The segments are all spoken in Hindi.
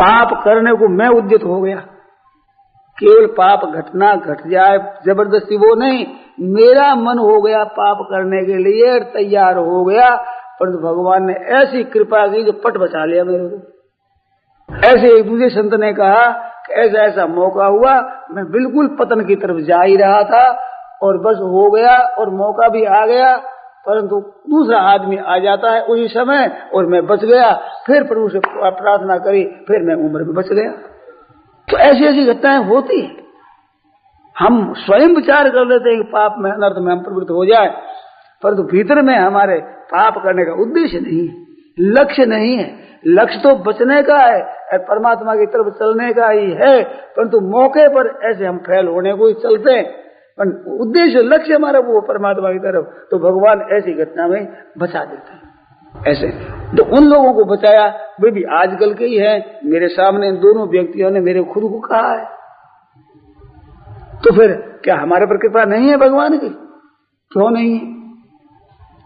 पाप करने को मैं उद्यत हो गया। केवल पाप घटना घट जाए जबरदस्ती वो नहीं, मेरा मन हो गया पाप करने के लिए तैयार हो गया, परंतु भगवान ने ऐसी कृपा की जो पट बचा लिया मेरे को। ऐसे एक दूसरे संत ने कहा कि ऐसा ऐसा मौका हुआ, मैं बिल्कुल पतन की तरफ जा ही रहा था और बस हो गया और मौका भी आ गया, परंतु दूसरा आदमी आ जाता है उसी समय और मैं बच गया। फिर प्रभु से प्रार्थना करी, फिर मैं उम्र में बच गया। तो ऐसी ऐसी घटनाएं होती है। हम स्वयं विचार कर लेते हैं कि पाप में अनर्थ में हम प्रवृत्त हो जाए, परंतु भीतर में हमारे पाप करने का उद्देश्य नहीं है, लक्ष्य नहीं है। लक्ष्य तो बचने का है, परमात्मा की तरफ चलने का ही है, परंतु मौके पर ऐसे हम फैल होने को ही चलते हैं, उद्देश्य लक्ष्य हमारा वो परमात्मा की तरफ। तो भगवान ऐसी घटना में बचा देते हैं। ऐसे तो उन लोगों को बचाया वे भी आजकल के ही हैं। मेरे सामने इन दोनों व्यक्तियों ने मेरे खुद को कहा है, तो फिर क्या हमारे पर कृपा नहीं है भगवान की? क्यों नहीं है?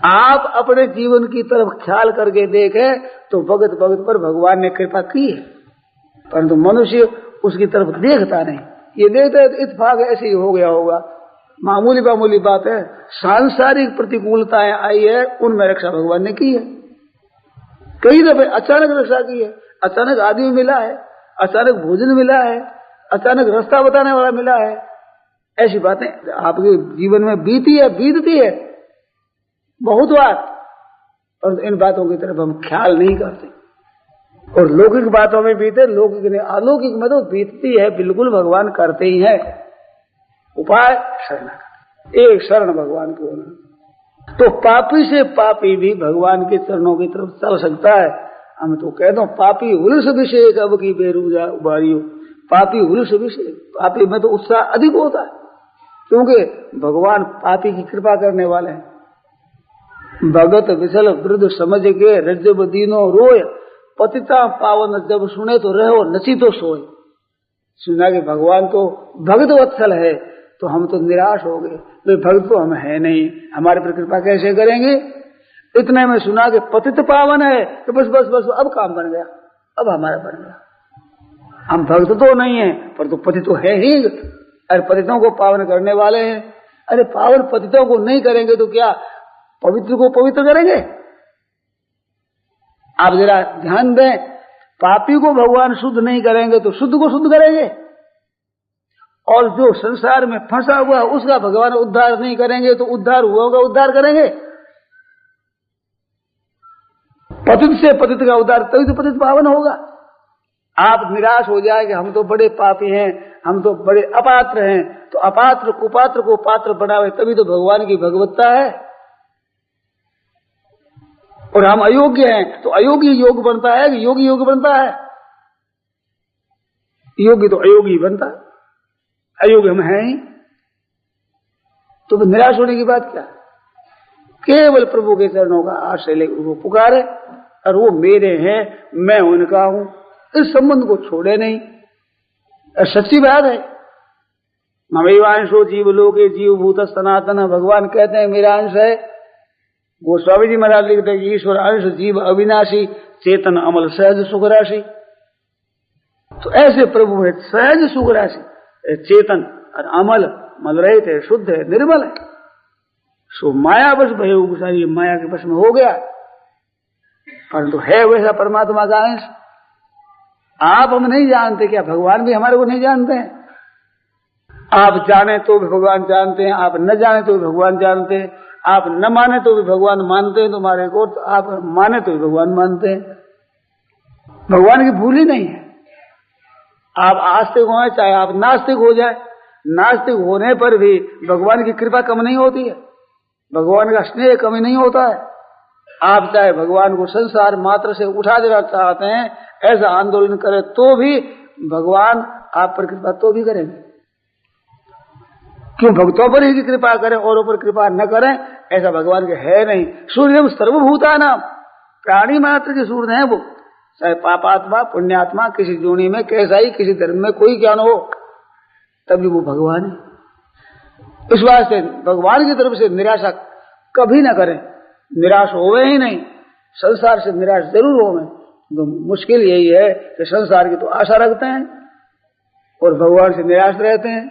आप अपने जीवन की तरफ ख्याल करके देखें तो भगत भगत पर भगवान ने कृपा की है, परंतु मनुष्य उसकी तरफ देखता नहीं। ये देखता है इत्तेफाक ऐसे ही हो गया होगा, मामूली मामूली बात है। सांसारिक प्रतिकूलताएं आई है, उनमें रक्षा भगवान ने की है। कई दफे अचानक रक्षा की है, अचानक आदमी मिला है, अचानक भोजन मिला है, अचानक रास्ता बताने वाला मिला है। ऐसी बातें आपके जीवन में बीतती है बहुत बार, और इन बातों की तरफ हम ख्याल नहीं करते। और लौकिक बातों में बीते, लौकिक ने अलौकिक में तो बीतती है, बिल्कुल भगवान करते ही है। उपाय शरणागति, एक शरण भगवान को होना। तो पापी से पापी भी भगवान के चरणों की तरफ चल सकता है। हम तो कहते हैं पापी हुलस विषय अब की बेरूजा उबारियो, पापी हुलस विषय, पापी में तो उत्साह अधिक होता है, क्योंकि भगवान पापी की कृपा करने वाले हैं। भगत विचल वृद्ध समझ के रज्जब दीनो रोय, पतिता पावन जब सुने तो रहो नची तो सोए। सुना कि भगवान तो भगत वत्सल है, तो हम तो निराश हो गए, वे भगत तो हम है नहीं, हमारे पर कृपा कैसे करेंगे। इतने में सुना कि पतित पावन है, तो बस बस बस अब काम बन गया, अब हमारा बन गया। हम भक्त तो नहीं है, पर तो पतित तो है ही। अरे पतितों को पावन करने वाले हैं। अरे पावन पतितों को नहीं करेंगे तो क्या पवित्र को पवित्र करेंगे? आप जरा ध्यान दें, पापी को भगवान शुद्ध नहीं करेंगे तो शुद्ध को शुद्ध करेंगे, और जो संसार में फंसा हुआ उसका भगवान उद्धार नहीं करेंगे तो उद्धार हुआ होगा उद्धार करेंगे। पतित से पतित का उद्धार, तभी तो पतित पावन होगा। आप निराश हो जाए कि हम तो बड़े पापी हैं, हम तो बड़े अपात्र हैं, तो अपात्र कुपात्र को पात्र बनावे, तभी तो भगवान की भगवत्ता है। और हम अयोग्य हैं तो अयोग्य योग बनता है कि योगी योग बनता है? योगी तो अयोगी बनता है, अयोग्य हम हैं ही। तो निराश होने की बात क्या? केवल प्रभु के चरणों का आश्रय लेकर वो पुकारे, और वो मेरे हैं, मैं उनका हूं, इस संबंध को छोड़े नहीं। सच्ची बात है। ममेवांशो जीव लोके जीव भूत सनातन, भगवान कहते हैं मेरा अंश है। गोस्वामी जी महाराज लिखते हैं ईश्वर अंश जीव अविनाशी, चेतन अमल सहज सुख राशि। तो ऐसे प्रभु है सहज सुख राशि, चेतन और अमल, मल रहित है, शुद्ध है, निर्मल है। सो माया बस भय उगसाई, माया के बस में हो गया, परंतु है वैसा परमात्मा का अंश। आप हम नहीं जानते, क्या भगवान भी हमारे को नहीं जानते हैं? आप जाने तो भी भगवान जानते हैं, आप न जाने तो भी भगवान जानते हैं, आप न माने तो भी भगवान मानते हैं तुम्हारे को, तो आप माने तो भी भगवान मानते हैं। भगवान की भूल ही नहीं है। आप आस्तिक हो चाहे आप नास्तिक हो जाए, नास्तिक होने पर भी भगवान की कृपा कम नहीं होती है, भगवान का स्नेह कमी नहीं होता है। आप चाहे भगवान को संसार मात्र से उठा देना चाहते हैं, ऐसा आंदोलन करें तो भी भगवान आप पर कृपा तो भी करेंगे। क्यों भक्तों पर ही कृपा करें, औरों पर कृपा न करें, ऐसा भगवान के है नहीं। सूर्य सर्वभूता नाम, प्राणी मात्र के सूर्य है वो, चाहे पापात्मा पुण्यात्मा किसी जोनी में कैसा ही किसी धर्म में कोई ज्ञान हो, तभी वो भगवान है। इस वास्ते भगवान की तरफ से निराशा कभी न करें, निराश होवे ही नहीं। संसार से निराश जरूर होवे, तो मुश्किल यही है कि संसार की तो आशा रखते हैं और भगवान से निराश रहते हैं।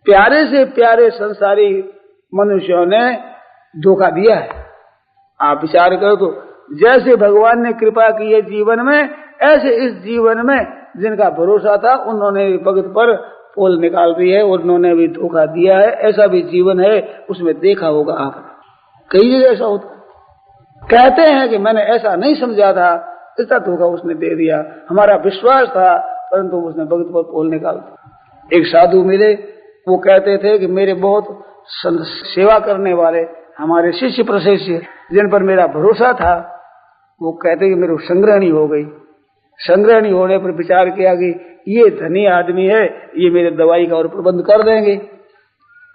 प्यारे से प्यारे संसारी मनुष्यों ने धोखा दिया है। आप विचार करो तो जैसे भगवान ने कृपा की है जीवन में, ऐसे इस जीवन में जिनका भरोसा था उन्होंने भगत पर पोल निकाल दी है और उन्होंने भी धोखा दिया है। ऐसा भी जीवन है, उसमें देखा होगा आपने, कई जगह ऐसा होता है। कहते हैं कि मैंने ऐसा नहीं समझा था, इतना धोखा उसने दे दिया, हमारा विश्वास था, परंतु उसने भगत पर पोल निकाल दिया। एक साधु मिले, वो कहते थे कि मेरे बहुत सेवा करने वाले हमारे शिष्य प्रशिष्य जिन पर मेरा भरोसा था, वो कहते कि मेरे संग्रहणी हो गई। संग्रहणी होने पर विचार किया कि ये धनी आदमी है, ये मेरे दवाई का और प्रबंध कर देंगे।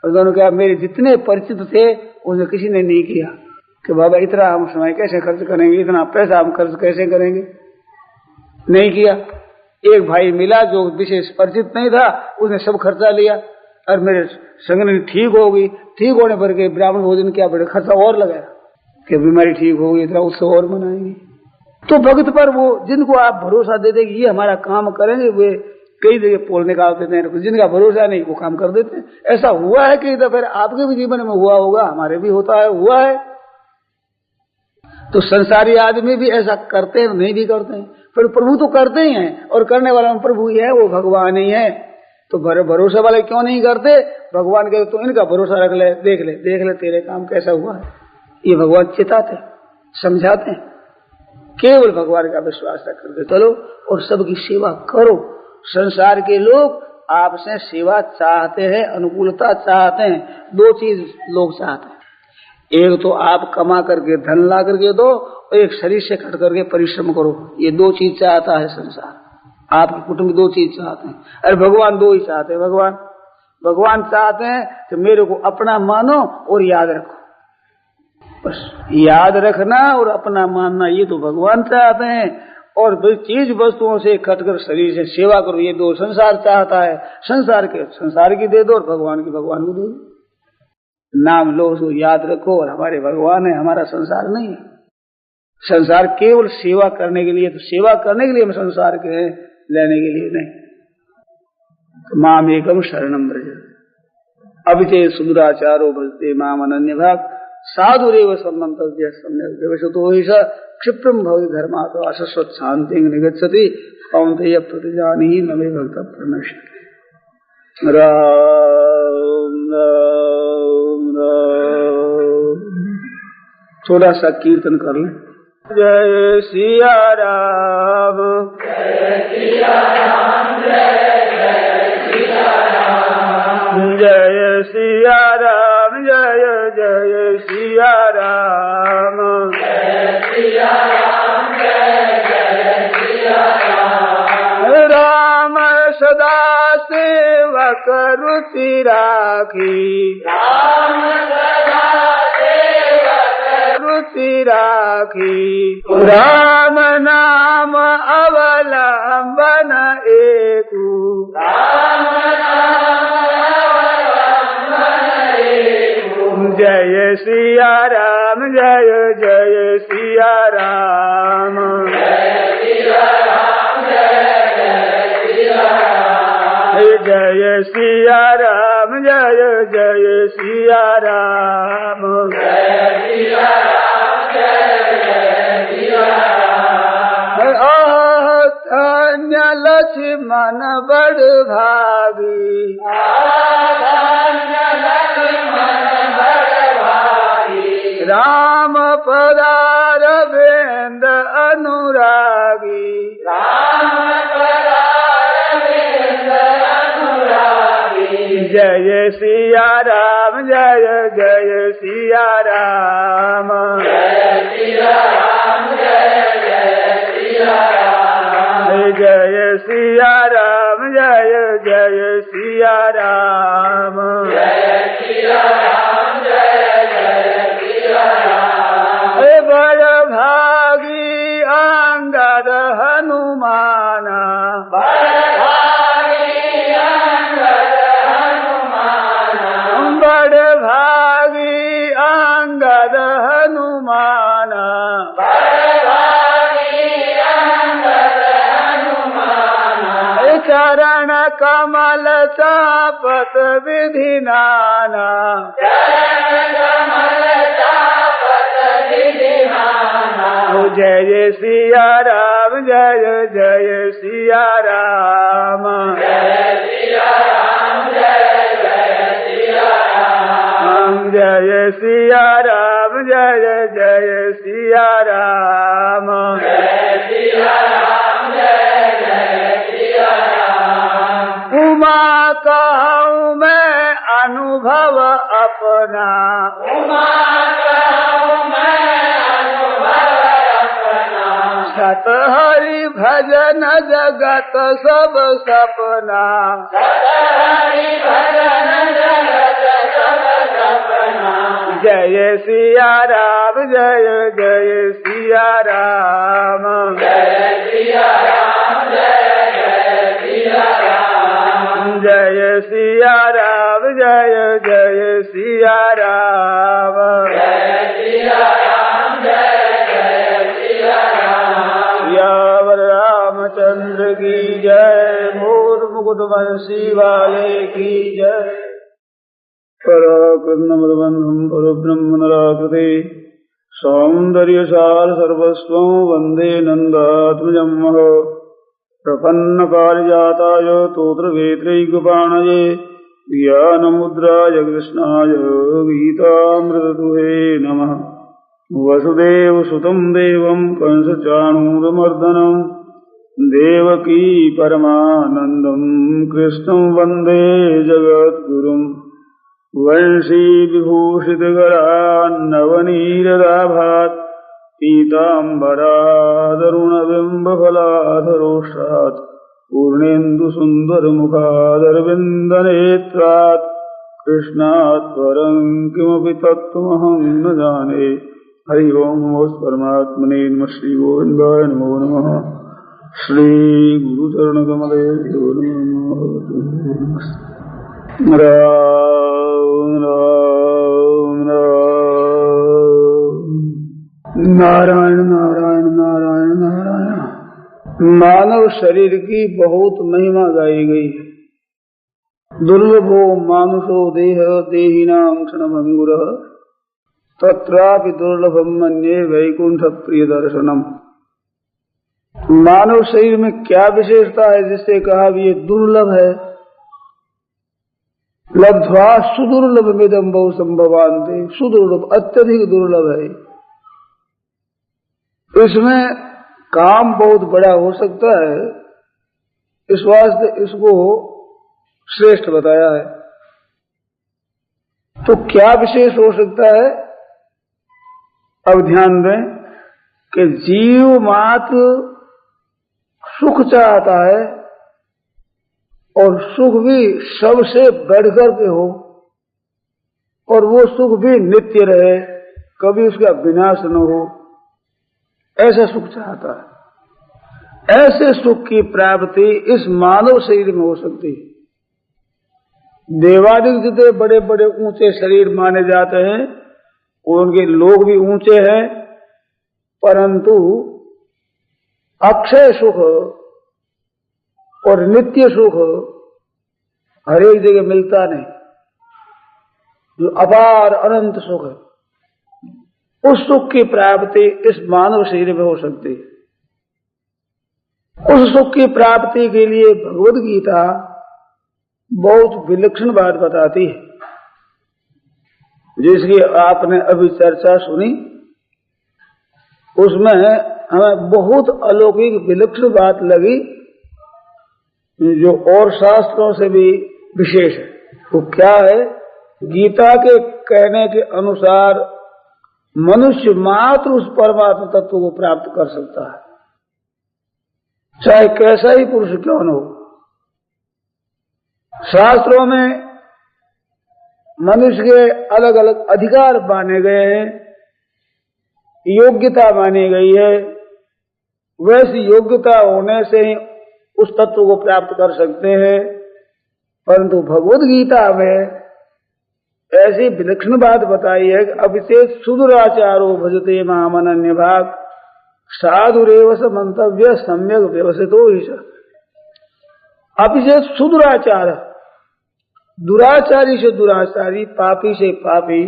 और दोनों कहा मेरे जितने परिचित थे उन्हें किसी ने नहीं किया कि बाबा इतना हम समय कैसे खर्च करेंगे, इतना पैसा हम खर्च कैसे करेंगे, नहीं किया। एक भाई मिला जो विशेष परिचित नहीं था, उसने सब खर्चा लिया और मेरे संग्रहणी ठीक हो गई। ठीक होने पर के ब्राह्मण भोजन क्या बड़े खर्चा और लगाया कि बीमारी ठीक हो गई, इतना उत्सव और मनाएंगे। तो भक्त पर वो जिनको आप भरोसा देते कि ये हमारा काम करेंगे, वे कई जगह पोल निकाल देते हैं। जिनका भरोसा नहीं वो काम कर देते हैं। ऐसा हुआ है कई दफे, आपके भी जीवन में हुआ होगा, हमारे भी होता है, हुआ है। तो संसारी आदमी भी ऐसा करते हैं, नहीं भी करते हैं, पर प्रभु तो करते ही हैं और करने वाला प्रभु ही है, वो भगवान ही है। तो भरोसे वाले क्यों नहीं करते? भगवान कहते तो इनका भरोसा रख ले, देख ले तेरे काम कैसा हुआ है। ये भगवान चिताते, समझाते हैं। केवल भगवान का विश्वास रख करके चलो और सबकी सेवा करो। संसार के लोग आपसे सेवा चाहते हैं, अनुकूलता चाहते हैं। दो चीज लोग चाहते हैं, एक तो आप कमा करके धन ला करके दो, और एक शरीर से कट करके परिश्रम करो। ये दो चीज चाहता है संसार। आपके कुटुंब दो चीज चाहते हैं, अरे भगवान दो ही चाहते हैं। भगवान चाहते हैं कि मेरे को अपना मानो और याद रखो। बस याद रखना और अपना मानना, ये तो भगवान चाहते हैं। और चीज वस्तुओं से कटकर शरीर से सेवा करो, ये दो संसार चाहता है। संसार के संसार की दे दो और भगवान की भगवान को दे दो। नाम लो, उसको याद रखो और हमारे भगवान है, हमारा संसार नहीं है। संसार केवल सेवा करने के लिए, तो सेवा करने के लिए हम संसार के हैं, लेने के लिए नहीं। तो माम एकम शरणम व्रज अभिचेत सुदुराचारो भजते माम अनन्य भाग साधुरेव सम्मंतव्य सम्यक व्यवसतो हि स क्षिप्रम भवति धर्मात् अशश्वत शांति निगच्छति कौन्तेय प्रतिजानीहि न मे भक्त प्रणश्यति। राम राम राम। थोड़ा सा कीर्तन कर लें। जय सिया राम, जय सिया राम, जय सिया राम, जय सिया राम, जय जय सिया राम, जय सिया राम, जय सिया राम। राम सदा सेवक रुचि राखी, राम सदा रुचि राखी। राम नाम अवलंबन एकु, राम नाम अवलंबन एकु। जय सिया राम, जय जय सिया राम, जय सिया राम, जय सिया राम, जय सिया राम, जय जय सिया राम, जय सिया राम, जय सिया राम। धन्य लक्ष्मण बड़ भागी, धन्य लक्ष्मण बड़ भागी। राम पधार बेंद अनुरागी, राम पधार बेंद अनुरागी। जय सिया राम, जय जय सिया राम, जय सिया राम, जय जय सिया राम, जय सिया राम, जय जय सिया राम, जय सिया राम, जय जय सिया राम। बड़ भागी अंगद हनुमाना, बड़ भागी अंगद हनुमाना, बड़ भागी अंगद हनुमाना, बड़ भागी चरण कमल चापत विधि नाना, जय जय सिया राम, जय जय सिया राम, जय सिया राम, जय जय सिया राम, जय सिया राम, जय जय सिया राम, जय सिया राम, जय जय सिया राम। उमा कहूँ मैं अनुभव अपना, उमा कहूँ मैं सत हरि भजन जगत सब सपना, सत हरि भजन जगत सब सपना। जय सिया राम, जय जय सिया राम, जय सिया राम, जय जय सिया राम, जय सिया राम, जय जय सिया राम, जय सिया राम, जय रामचंद्र की जय, मोर मुकुट वंशी वाले की जय। पराक्रमबंधुं परब्रह्म नराकृते सौंदर्य सार सर्वस्वं वंदे नंदात्मजं प्रपन्न पारिजाताय तोत्रवेत्रैकपाणये ज्ञानमुद्राय कृष्णाय गीतामृतदुहे नमः। वसुदेवसुतं देवं कंसचाणूरमर्दनं देवकी परमानन्दं कृष्णं वन्दे जगद्गुरुं। वंशी विभूषितकरान्नवनीरदाभात् पीताम्बरादरुणबिम्बफलाधरोष्ठात् पूर्णेन्दुसुन्दरमुखादरविन्दनेत्रात् कृष्णात् परं किमपि तत्त्वमहं न जाने। हरि ओम परमात्मने नमः। श्री गोविंदाय नमो नमः। श्री गुरुचरणकमलेभ्यो नमः। राम राम राम, नारायण नारायण नारायण नारायण। मानव शरीर की बहुत महिमा गाई गई है। दुर्लभो मानुषो देह देहिनां क्षणभंगुरः तत्रापि दुर्लभम मन्ये वैकुंठ प्रिय दर्शनम। मानव शरीर में क्या विशेषता है जिससे कहा भी ये दुर्लभ है। लब्ध्वा सुदुर्लभमिदं बहु संभवान्ते, सुदुर्लभ अत्यधिक दुर्लभ है। इसमें काम बहुत बड़ा हो सकता है, इस वास्ते इसको श्रेष्ठ बताया है। तो क्या विशेष हो सकता है? अब ध्यान दें कि जीव मात्र सुख चाहता है और सुख भी सबसे बढ़कर के हो, और वो सुख भी नित्य रहे, कभी उसका विनाश न हो, ऐसा सुख चाहता है। ऐसे सुख की प्राप्ति इस मानव शरीर में हो सकती है। देवादिक जितने बड़े बड़े ऊंचे शरीर माने जाते हैं उनके लोग भी ऊंचे हैं, परंतु अक्षय सुख और नित्य सुख हर एक जगह मिलता नहीं। जो अपार अनंत सुख है, उस सुख की प्राप्ति इस मानव शरीर में हो सकती है। उस सुख की प्राप्ति के लिए भगवद गीता बहुत विलक्षण बात बताती है, जिसकी आपने अभी चर्चा सुनी। उसमें हमें बहुत अलौकिक विलक्षण बात लगी, जो और शास्त्रों से भी विशेष है। वो क्या है? गीता के कहने के अनुसार मनुष्य मात्र उस परमात्मा तत्व को प्राप्त कर सकता है, चाहे कैसा ही पुरुष क्यों न हो। शास्त्रों में मनुष्य के अलग अलग अधिकार माने गए हैं, योग्यता मानी गई है। वैसी योग्यता होने से ही उस तत्व को प्राप्त कर सकते हैं। परंतु भगवद गीता में ऐसी विलक्षण बात बताई है कि अभिषेक सुदुराचारो भजते माम अनन्य भाग साधुरेव स मंतव्य सम्यक व्यवसितो ही। अभिषेक सुदुराचार, दुराचारी से दुराचारी, पापी से पापी,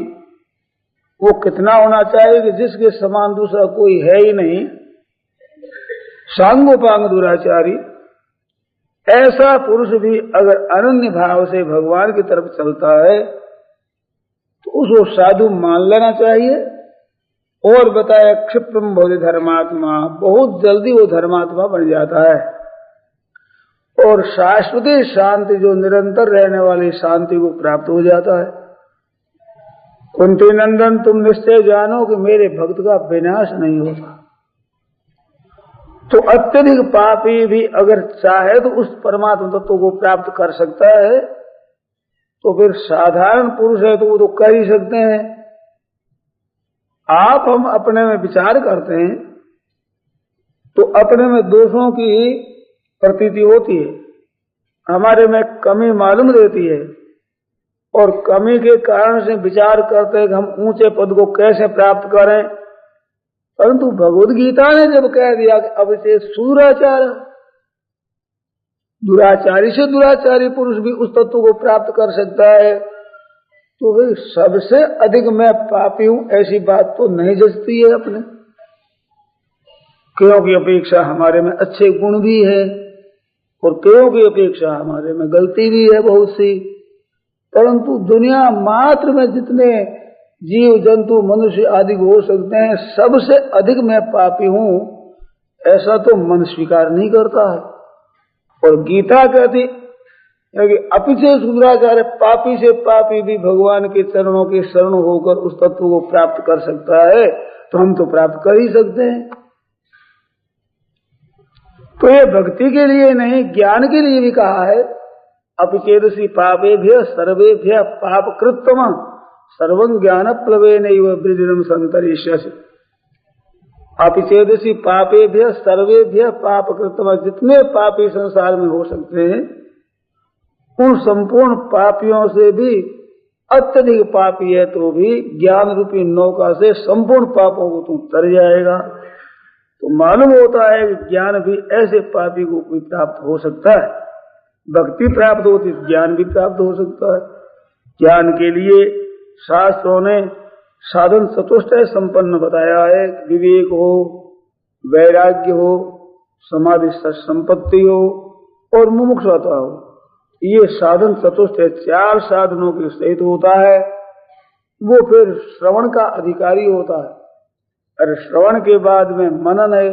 वो कितना होना चाहिए कि जिसके समान दूसरा कोई है ही नहीं, सांगोपांग दुराचारी। ऐसा पुरुष भी अगर अनन्य भाव से भगवान की तरफ चलता है तो उसको साधु मान लेना चाहिए। और बताया क्षिप्रम भवति धर्मात्मा, बहुत जल्दी वो धर्मात्मा बन जाता है और शाश्वती शांति, जो निरंतर रहने वाली शांति को प्राप्त हो जाता है। कुंती नंदन, तुम निश्चय जानो कि मेरे भक्त का विनाश नहीं होता। तो अत्यधिक पापी भी अगर चाहे तो उस परमात्मा तत्व को प्राप्त कर सकता है, तो फिर साधारण पुरुष है तो वो तो कर ही सकते हैं। आप हम अपने में विचार करते हैं तो अपने में दोषों की प्रतीति होती है, हमारे में कमी मालूम रहती है और कमी के कारण से विचार करते हैं कि हम ऊंचे पद को कैसे प्राप्त करें। परंतु भगवद गीता ने जब कह दिया कि अब से सुदुराचार, दुराचारी से दुराचारी पुरुष भी उस तत्व को प्राप्त कर सकता है, तो भाई सबसे अधिक मैं पापी हूं ऐसी बात तो नहीं जचती है अपने, क्योंकि अपेक्षा हमारे में अच्छे गुण भी है और क्यों की अपेक्षा हमारे में गलती भी है बहुत सी। परंतु दुनिया मात्र में जितने जीव जंतु मनुष्य आदि हो सकते हैं, सबसे अधिक मैं पापी हूं, ऐसा तो मन स्वीकार नहीं करता है। और गीता कहती है कि अपिचे सुदुराचार, पापी से पापी भी भगवान के चरणों के शरण होकर उस तत्व को प्राप्त कर सकता है, तो हम तो प्राप्त कर ही सकते हैं। तो ये भक्ति के लिए नहीं, ज्ञान के लिए भी कहा है। अपिचेदसी पापेभ्य सर्वेभ्य पाप कृत्तम सर्वं ज्ञान प्लवेनैव वृजनम संतरिष्यसि। अपिचेदसी पापेभ्य सर्वेभ्य पाप कृत्तम, जितने पापी संसार में हो सकते हैं उन संपूर्ण पापियों से भी अत्यधिक पापी है तो भी ज्ञान रूपी नौका से संपूर्ण पापों को तू तर जाएगा। तो मालूम होता है कि ज्ञान भी ऐसे पापी को कोई प्राप्त हो सकता है। भक्ति प्राप्त होती, ज्ञान भी प्राप्त हो सकता है। ज्ञान के लिए शास्त्रों ने साधन चतुष्टय संपन्न बताया है। विवेक हो, वैराग्य हो, समाधि संपत्ति हो और मुमुक्षुता हो, ये साधन चतुष्टय 4 साधनों के सहित होता है। वो फिर श्रवण का अधिकारी होता है। अरे श्रवण के बाद में मनन है,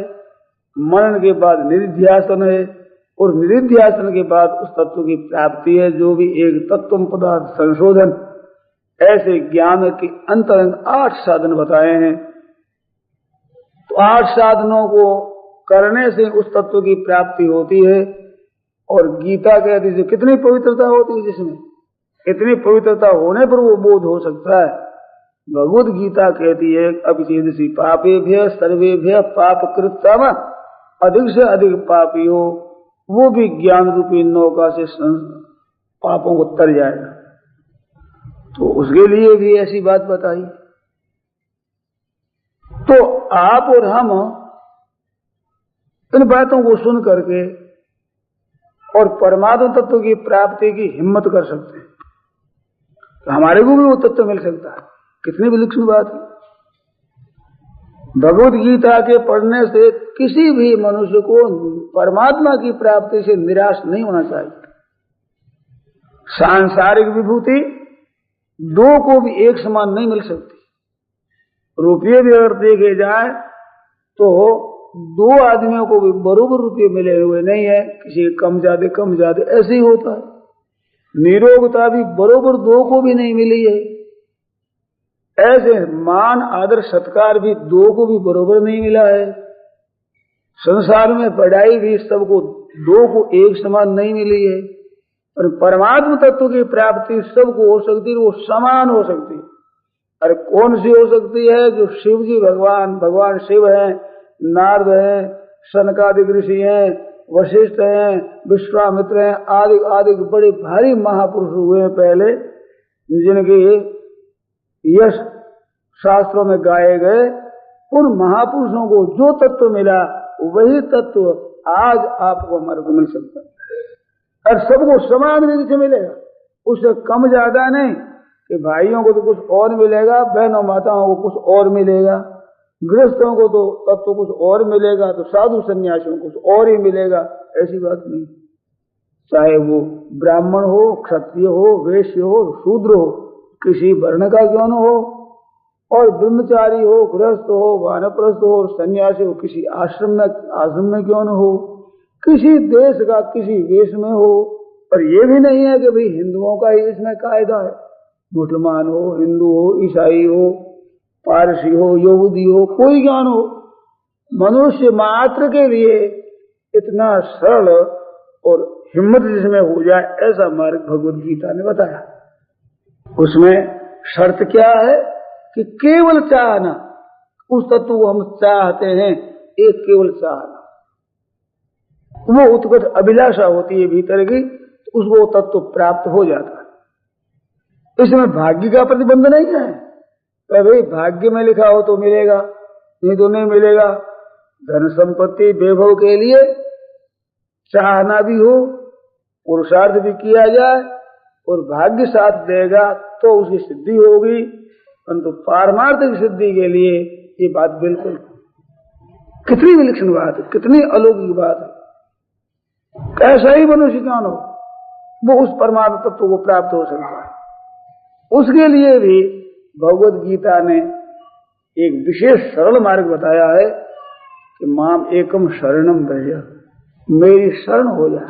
मनन के बाद निधिध्यासन है और निधिध्यासन के बाद उस तत्व की प्राप्ति है, जो भी एक तत्व पदार्थ संशोधन। ऐसे ज्ञान के अंतरंग 8 साधन बताए हैं। तो 8 साधनों को करने से उस तत्व की प्राप्ति होती है। और गीता कहती है कितनी पवित्रता होती है जिसमें, इतनी पवित्रता होने पर वो बोध हो सकता है। भगवद गीता कहती है अभिचेदसी पापेभ्य सर्वेभ्य पाप कृत्तम, अधिक से अधिक पापी हो वो भी ज्ञान रूपी नौका से पापों को तर जाएगा। तो उसके लिए भी ऐसी बात बताई। तो आप और हम इन बातों को सुन करके और परमात्मा तत्व की प्राप्ति की हिम्मत कर सकते हैं, तो हमारे को भी वो तत्व मिल सकता है। कितनी विलक्षण बात है। भगवद गीता के पढ़ने से किसी भी मनुष्य को परमात्मा की प्राप्ति से निराश नहीं होना चाहिए। सांसारिक विभूति दो को भी एक समान नहीं मिल सकती। रुपये भी अगर देखे जाए तो 2 आदमियों को भी बराबर रुपये मिले हुए नहीं है, किसी कम ज्यादा ऐसे ही होता है। निरोगता भी बराबर 2 को भी नहीं मिली है। ऐसे मान आदर सत्कार भी 2 को भी बराबर नहीं मिला है। संसार में पढ़ाई भी सबको 2 को एक समान नहीं मिली है। और परमात्मा तत्व की प्राप्ति सबको हो सकती है, वो समान हो सकती है। अरे कौन सी हो सकती है? जो शिव जी भगवान शिव हैं, नारद हैं, सनकादिक ऋषि हैं, वशिष्ठ हैं, विश्वामित्र हैं, आदि आदि बड़े भारी महापुरुष हुए हैं पहले, जिनके यश शास्त्रों में गाए गए। उन महापुरुषों को जो तत्व मिला वही तत्व आज आपको हमारे को मिल सकता है। और सबको समान रीति से मिलेगा, उससे कम ज्यादा नहीं कि भाइयों को तो कुछ और मिलेगा, बहनों माताओं को कुछ और मिलेगा, गृहस्थों को तो तब तो कुछ और मिलेगा, तो साधु सन्यासियों को कुछ और ही मिलेगा, ऐसी बात नहीं। चाहे वो ब्राह्मण हो, क्षत्रिय हो, वैश्य हो, शूद्र हो, किसी वर्ण का क्यों न हो, और ब्रह्मचारी हो, गृहस्थ हो, वानप्रस्थ हो, सन्यासी हो, किसी आश्रम में क्यों न हो, किसी देश का किसी वेश में हो। पर ये भी नहीं है कि भाई हिंदुओं का ही इसमें कायदा है, मुसलमान हो, हिंदू हो, ईसाई हो, पारसी हो, यहूदी हो, कोई ज्ञान हो, मनुष्य मात्र के लिए इतना सरल और हिम्मत जिसमें हो जाए ऐसा मार्ग भगवत गीता ने बताया। उसमें शर्त क्या है कि केवल चाहना, उस तत्व को हम चाहते हैं, एक केवल चाहना, वो उत्कट अभिलाषा होती है भीतर की, तो उसको तत्व प्राप्त हो जाता है। इसमें भाग्य का प्रतिबंध नहीं है, भाई भाग्य में लिखा हो तो मिलेगा, नहीं तो नहीं मिलेगा। धन संपत्ति वैभव के लिए चाहना भी हो, पुरुषार्थ भी किया जाए और भाग्य साथ देगा तो उसकी सिद्धि होगी, परंतु पारमार्थिक सिद्धि के लिए ये बात बिल्कुल कितनी विलक्षण बात है, कितनी अलौकिक बात है। कैसा ही मनुष्य ज्ञान हो, वो उस परमात्मा तत्व को प्राप्त हो सकता है। उसके लिए भी भगवत गीता ने एक विशेष सरल मार्ग बताया है कि माम एकम शरणम भज, मेरी शरण हो जा।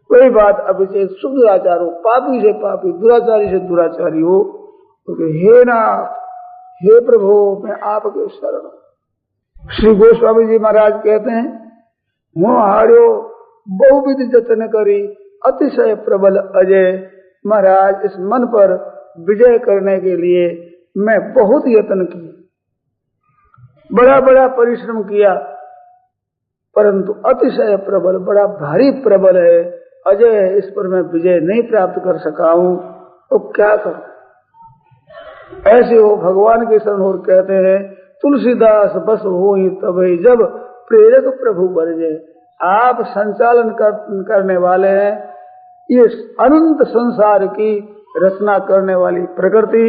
कोई बात अभिषेक शुद्धाचार हो, पापी से पापी, दुराचारी से दुराचारी हो, तो हे नाथ, हे प्रभु, मैं आपके शरण हूं। श्री गोस्वामी जी महाराज कहते हैं, मोह हार्यो बहुविध जतन करी, अतिशय प्रबल अजय। महाराज, इस मन पर विजय करने के लिए मैं बहुत यत्न किया, बड़ा बड़ा परिश्रम किया, परंतु अतिशय प्रबल, बड़ा भारी प्रबल है, अजय है, इस पर मैं विजय नहीं प्राप्त कर सका हूं, तो क्या करूं। ऐसे हो भगवान के शरण और कहते हैं, तुलसीदास बस हो ही तभी जब प्रेरक प्रभु बरजे। आप संचालन करने वाले हैं, ये अनंत संसार की रचना करने वाली प्रकृति,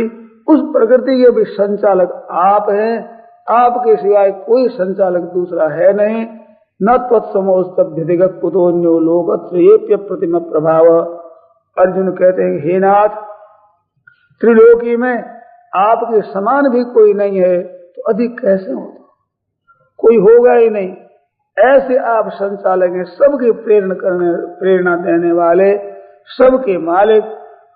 उस प्रकृति के भी संचालक आप हैं, आपके सिवाय कोई संचालक दूसरा है नहीं। न त्वत्समोस्तभ्यधिगत कुतोन्यो लोकत्रयेप्य प्रतिम प्रभाव। अर्जुन कहते हैं, हे नाथ, त्रिलोकी में आपके समान भी कोई नहीं है, तो अधिक कैसे होता, कोई होगा ही नहीं। ऐसे आप संचालक हैं, सबके प्रेरणा देने वाले, सबके मालिक,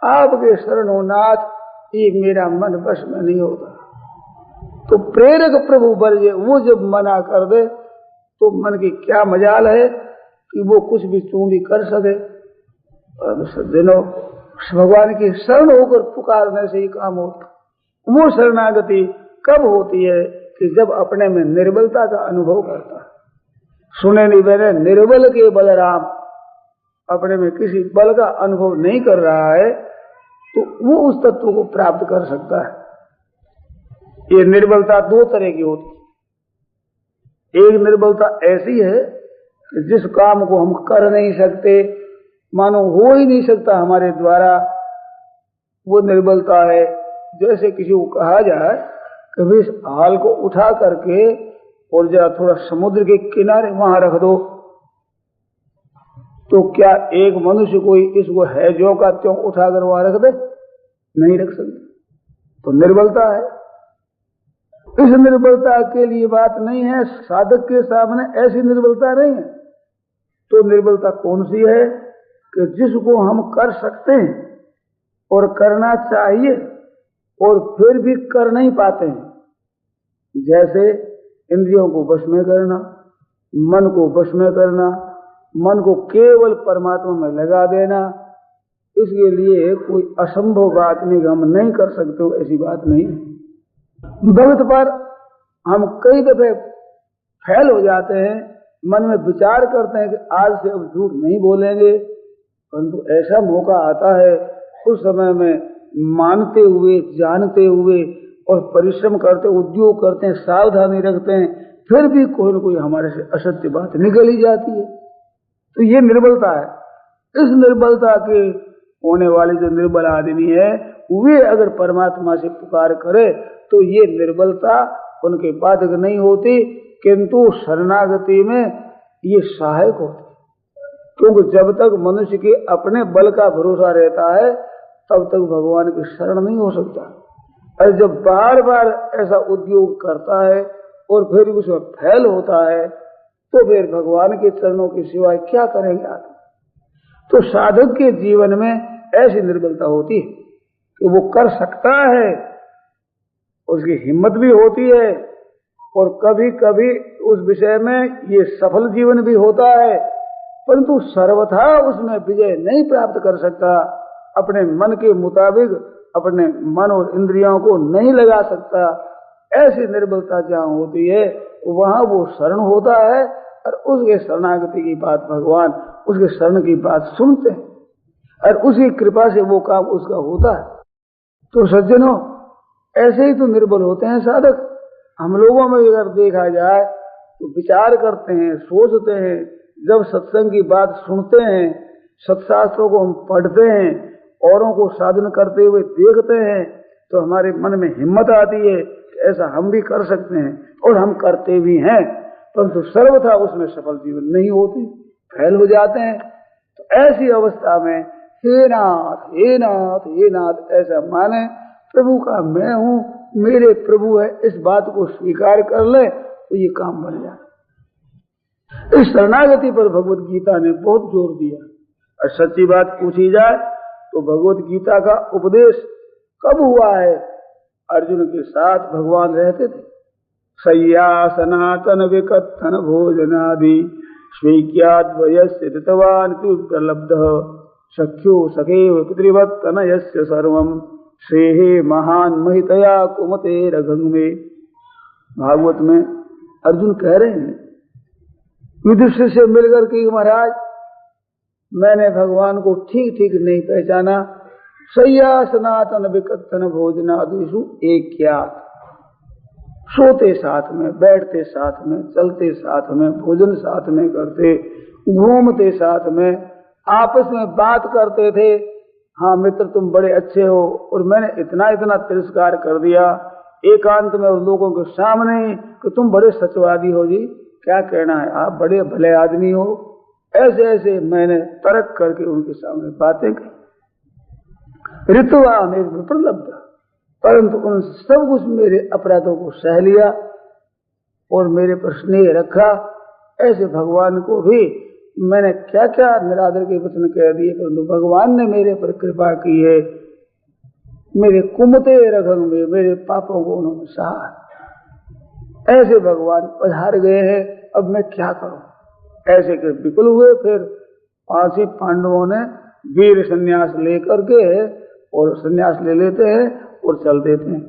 आपके शरणो नाथ, ये मेरा मन वश में नहीं होता। तो प्रेरक प्रभु बरजे, वो जब मना कर दे तो मन की क्या मजाल है कि वो कुछ भी चूंडी कर सके। सज्जनों, भगवान की शरण होकर पुकारने से ही काम होता। वो शरणागति कब होती है कि जब अपने में निर्बलता का अनुभव करता है। सुने नहीं मैंने, निर्बल के बलराम, अपने में किसी बल का अनुभव नहीं कर रहा है, तो वो उस तत्व को प्राप्त कर सकता है। ये निर्बलता दो तरह की होती है। एक निर्बलता ऐसी है कि जिस काम को हम कर नहीं सकते, मानो हो ही नहीं सकता हमारे द्वारा, वो निर्बलता है। जैसे किसी को कहा जाए कि भाई इस हाल को उठा करके और जरा थोड़ा समुद्र के किनारे वहां रख दो, तो क्या एक मनुष्य कोई इसको है जो का त्यों उठाकर वहां रख दे? नहीं रख सकते। तो निर्बलता है। इस निर्बलता के लिए बात नहीं है, साधक के सामने ऐसी निर्बलता नहीं है। तो निर्बलता कौन सी है कि जिसको हम कर सकते हैं और करना चाहिए और फिर भी कर नहीं पाते हैं। जैसे इंद्रियों को वश में करना, मन को वश में करना, मन को केवल परमात्मा में लगा देना, इसके लिए कोई असंभव बात नहीं, हम नहीं कर सकते हो, ऐसी बात नहीं है। भक्त पर हम कई दफे फैल हो जाते हैं, मन में विचार करते हैं कि आज से अब झूठ नहीं बोलेंगे, परंतु ऐसा मौका आता है, उस समय में मानते हुए, जानते हुए और परिश्रम करते, उद्योग करते हैं, सावधानी रखते हैं, फिर भी कोई न कोई हमारे से असत्य बात निकल ही जाती है। तो ये निर्बलता है। इस निर्बलता के होने वाले जो निर्बल आदमी है वे अगर परमात्मा से पुकार करे तो ये निर्बलता उनके बाधक नहीं होती, किंतु शरणागति में ये सहायक होती। क्योंकि जब तक मनुष्य के अपने बल का भरोसा रहता है तब तक भगवान की शरण नहीं हो सकता। और जब बार बार ऐसा उद्योग करता है और फिर उसमें फैल होता है तो फिर भगवान के चरणों के सिवाय क्या करेंगे आदमी। तो साधक के जीवन में ऐसी निर्बलता होती है कि वो कर सकता है, उसकी हिम्मत भी होती है और कभी कभी उस विषय में ये सफल जीवन भी होता है, परंतु सर्वथा उसमें विजय नहीं प्राप्त कर सकता। अपने मन के मुताबिक अपने मन और इंद्रियों को नहीं लगा सकता। ऐसी निर्बलता जहाँ होती है वहां वो शरण होता है और उसके शरणागति की बात भगवान उसके शरण की बात सुनते हैं और उसकी कृपा से वो काम उसका होता है। तो सज्जनों, ऐसे ही तो निर्बल होते हैं साधक। हम लोगों में अगर देखा जाए तो विचार करते हैं, सोचते हैं, जब सत्संग की बात सुनते हैं, सत्शास्त्रों को हम पढ़ते हैं, औरों को साधन करते हुए देखते हैं तो हमारे मन में हिम्मत आती है कि ऐसा हम भी कर सकते हैं और हम करते भी हैं, परंतु सर्वथा उसमें सफल जीवन नहीं होती, फैल हो जाते हैं। तो ऐसी अवस्था में हे नाथ हे नाथ हे नाथ ऐसा माने प्रभु का मैं हूं, मेरे प्रभु है, इस बात को स्वीकार कर ले तो ये काम बन जाए। इस शरणागति पर भगवत गीता ने बहुत जोर दिया। और सच्ची बात पूछी जाए तो भगवत गीता का उपदेश कब हुआ है? अर्जुन के साथ भगवान रहते थे। शय्या सनातन विकथन भोजनादि स्वीक्याद वयस्य तवान उपलब्ध सख्यो सखेव पितृवत् तनयस्य सर्वम श्रेहे महान महितया कुमते रघंग में। भागवत में अर्जुन कह रहे हैं युधिष्ठिर से मिलकर कि महाराज मैंने भगवान को ठीक ठीक नहीं पहचाना। शय्या सनातन विकथन भोजनादिषु एक्यात्, सोते साथ में, बैठते साथ में, चलते साथ में, भोजन साथ में करते, घूमते साथ में, आपस में बात करते थे। हाँ मित्र तुम बड़े अच्छे हो, और मैंने इतना इतना तिरस्कार कर दिया एकांत में और लोगों के सामने कि तुम बड़े सचवादी हो जी, क्या कहना है, आप बड़े भले आदमी हो। ऐसे ऐसे मैंने तर्क करके उनके सामने बातें की। ऋतुवा मेरे विप्रलब्ध, परंतु उन सब कुछ मेरे अपराधों को सह लिया और मेरे पर स्नेह रखा। ऐसे भगवान को भी मैंने क्या क्या निरादर के वचन कह दिए, परंतु भगवान ने मेरे पर कृपा की है। मेरे कुमते रघंग में मेरे पापों को उन्होंने सहा। ऐसे भगवान पधार गए हैं, अब मैं क्या करूं। ऐसे के विपुल हुए। फिर 5 पांडवों ने वीर संन्यास लेकर के और संन्यास ले लेते हैं और चल देते हैं।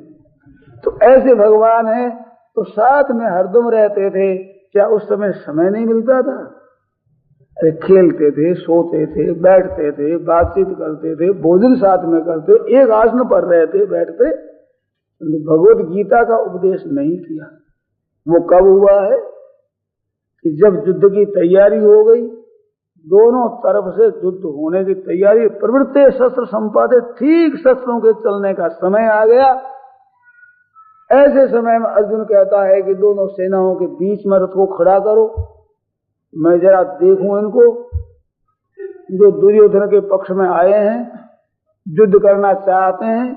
तो ऐसे भगवान हैं तो साथ में हरदम रहते थे। क्या उस समय नहीं मिलता था? अरे खेलते थे, सोते थे, बैठते थे, बातचीत करते थे, भोजन साथ में करते, एक आसन पर रहते बैठते, भगवत गीता का उपदेश नहीं किया। वो कब हुआ है कि जब युद्ध की तैयारी हो गई, दोनों तरफ से युद्ध होने की तैयारी, प्रवृत्ति शस्त्र संपादे, ठीक शस्त्रों के चलने का समय आ गया। ऐसे समय में अर्जुन कहता है कि दोनों सेनाओं के बीच में रथ को खड़ा करो, मैं जरा देखूं इनको, जो दुर्योधन के पक्ष में आए हैं, युद्ध करना चाहते हैं,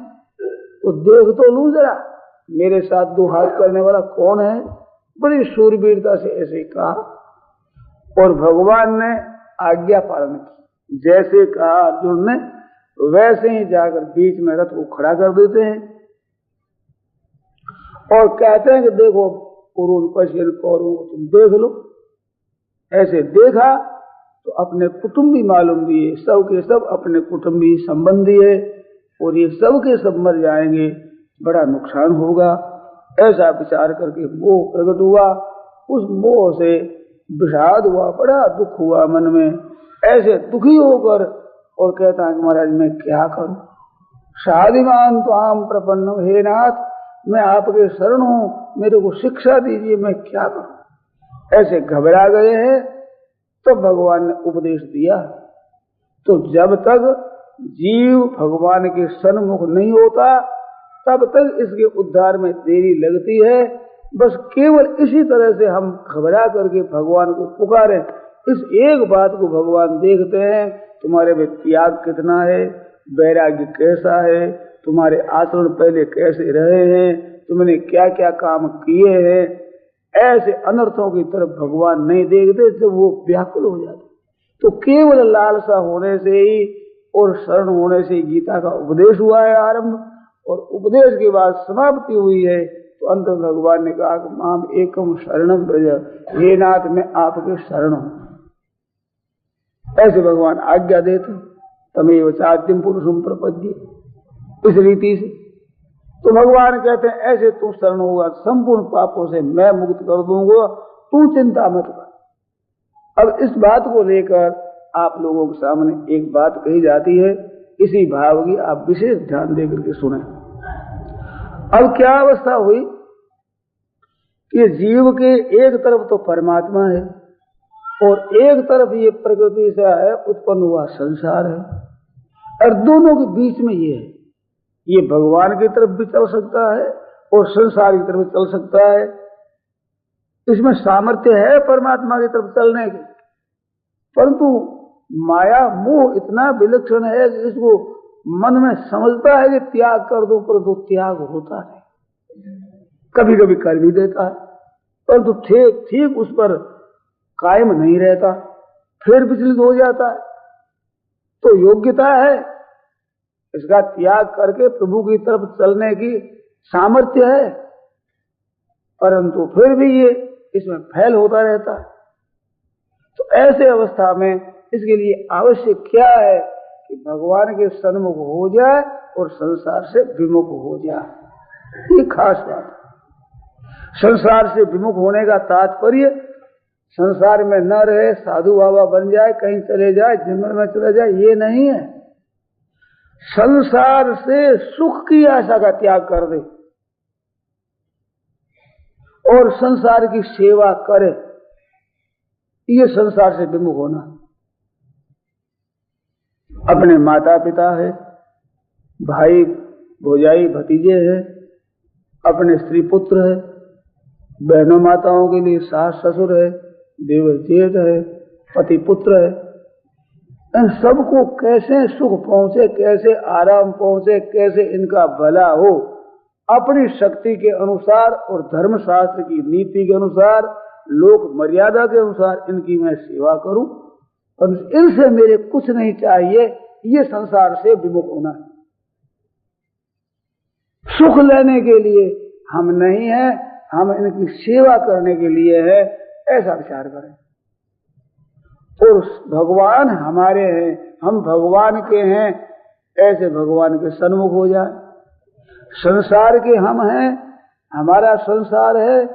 तो देख तो लूं जरा मेरे साथ 2 हाथ करने वाला कौन है। बड़ी शूरवीरता से ऐसे कहा और भगवान ने आज्ञा पालन की। जैसे कहा अर्जुन ने वैसे ही जाकर बीच में रथ को खड़ा कर देते हैं और कहते हैं कि देखो कुरुन पश्चिम कौरवों को तुम देख लो। ऐसे देखा तो अपने कुटुंबी मालूम दिए, सब के सब अपने कुटुंबी संबंधी है और ये सब के सब मर जाएंगे, बड़ा नुकसान होगा। ऐसा विचार करके मोह प्रकट हुआ। उस मोह से विषाद हुआ, बड़ा दुख हुआ मन में। ऐसे दुखी होकर और कहता है महाराज मैं क्या करूं, शादिमान तो आम प्रपन्न हे नाथ, मैं आपके शरण हूं, मेरे को शिक्षा दीजिए, मैं क्या करूं। ऐसे घबरा गए हैं। तो भगवान ने उपदेश दिया तो जब तक जीव भगवान के सन्मुख नहीं होता तब तक इसके उद्धार में देरी लगती है। बस केवल इसी तरह से हम घबरा करके भगवान को पुकारें। इस एक बात को भगवान देखते हैं, तुम्हारे में त्याग कितना है, वैराग्य कैसा है, तुम्हारे आचरण पहले कैसे रहे हैं, तुमने क्या क्या काम किए हैं। ऐसे अनर्थों की तरफ भगवान नहीं देखते, जब वो व्याकुल हो जाते। तो केवल लालसा होने से ही और शरण होने से गीता का उपदेश हुआ है आरंभ, और उपदेश के बाद समाप्ति हुई है। तो अंत में भगवान ने कहा कि माम एकम शरणम ब्रज, हे नाथ मैं आपके शरण हूं। ऐसे भगवान आज्ञा देते, तमेव चाद्यम पुरुषम प्रपद्ये, इस रीति से। तो भगवान कहते हैं ऐसे तू शरण होगा, संपूर्ण पापों से मैं मुक्त कर दूंगा, तू चिंता मत कर। अब इस बात को लेकर आप लोगों के सामने एक बात कही जाती है, इसी भाव की आप विशेष ध्यान देकर के सुने। अब क्या अवस्था हुई कि जीव के एक तरफ तो परमात्मा है और एक तरफ ये प्रकृति से है उत्पन्न हुआ संसार है, और दोनों के बीच में ये है। ये भगवान की तरफ भी चल सकता है और संसार की तरफ चल सकता है। इसमें सामर्थ्य है परमात्मा की तरफ चलने की, परंतु माया मोह इतना विलक्षण है कि इसको मन में समझता है कि त्याग कर दो, परंतु त्याग होता नहीं। कभी कभी कर भी देता है, परंतु ठीक उस पर कायम नहीं रहता, फिर विचलित हो जाता है। तो योग्यता है इसका त्याग करके प्रभु की तरफ चलने की सामर्थ्य है, परंतु फिर भी ये इसमें फैल होता रहता है। तो ऐसे अवस्था में इसके लिए आवश्यक क्या है कि भगवान के सन्मुख हो जाए और संसार से विमुख हो जाए। ये खास बात। संसार से विमुख होने का तात्पर्य संसार में न रहे, साधु बाबा बन जाए, कहीं चले जाए, जंगल में चले जाए, ये नहीं है। संसार से सुख की आशा का त्याग कर दे और संसार की सेवा करे, ये संसार से विमुख होना। अपने माता पिता है, भाई भौजाई भतीजे है, अपने स्त्री पुत्र है, बहनों माताओं के लिए सास ससुर है, देवर जेठ है, पति पुत्र है। इन सबको कैसे सुख पहुंचे, कैसे आराम पहुंचे, कैसे इनका भला हो, अपनी शक्ति के अनुसार और धर्मशास्त्र की नीति के अनुसार, लोक मर्यादा के अनुसार इनकी मैं सेवा करूं, और इनसे मेरे कुछ नहीं चाहिए। ये संसार से विमुख होना है। सुख लेने के लिए हम नहीं हैं, हम इनकी सेवा करने के लिए है, ऐसा विचार करें। और भगवान हमारे हैं, हम भगवान के हैं, ऐसे भगवान के सन्मुख हो जाए। संसार के हम हैं, हमारा संसार है,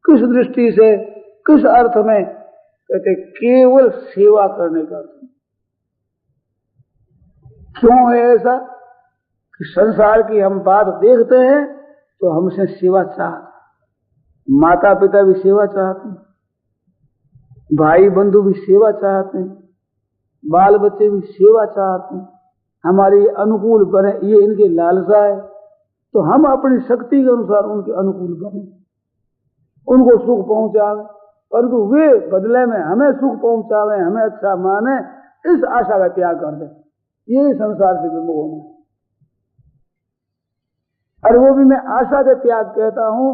किस दृष्टि से, किस अर्थ में? कहते केवल सेवा करने का। क्यों है ऐसा कि संसार की हम बात देखते हैं तो हमसे सेवा चाहते, माता पिता भी सेवा चाहते हैं, भाई बंधु भी सेवा चाहते हैं, बाल बच्चे भी सेवा चाहते हैं, हमारे अनुकूल बने, ये इनकी लालसा है। तो हम अपनी शक्ति के अनुसार उनके अनुकूल बने, उनको सुख पहुंचावे, परंतु वे बदले में हमें सुख पहुंचावे, हमें अच्छा माने, इस आशा का त्याग कर दें। ये संसार से विमुख होना। और वो भी मैं आशा का त्याग कहता हूं,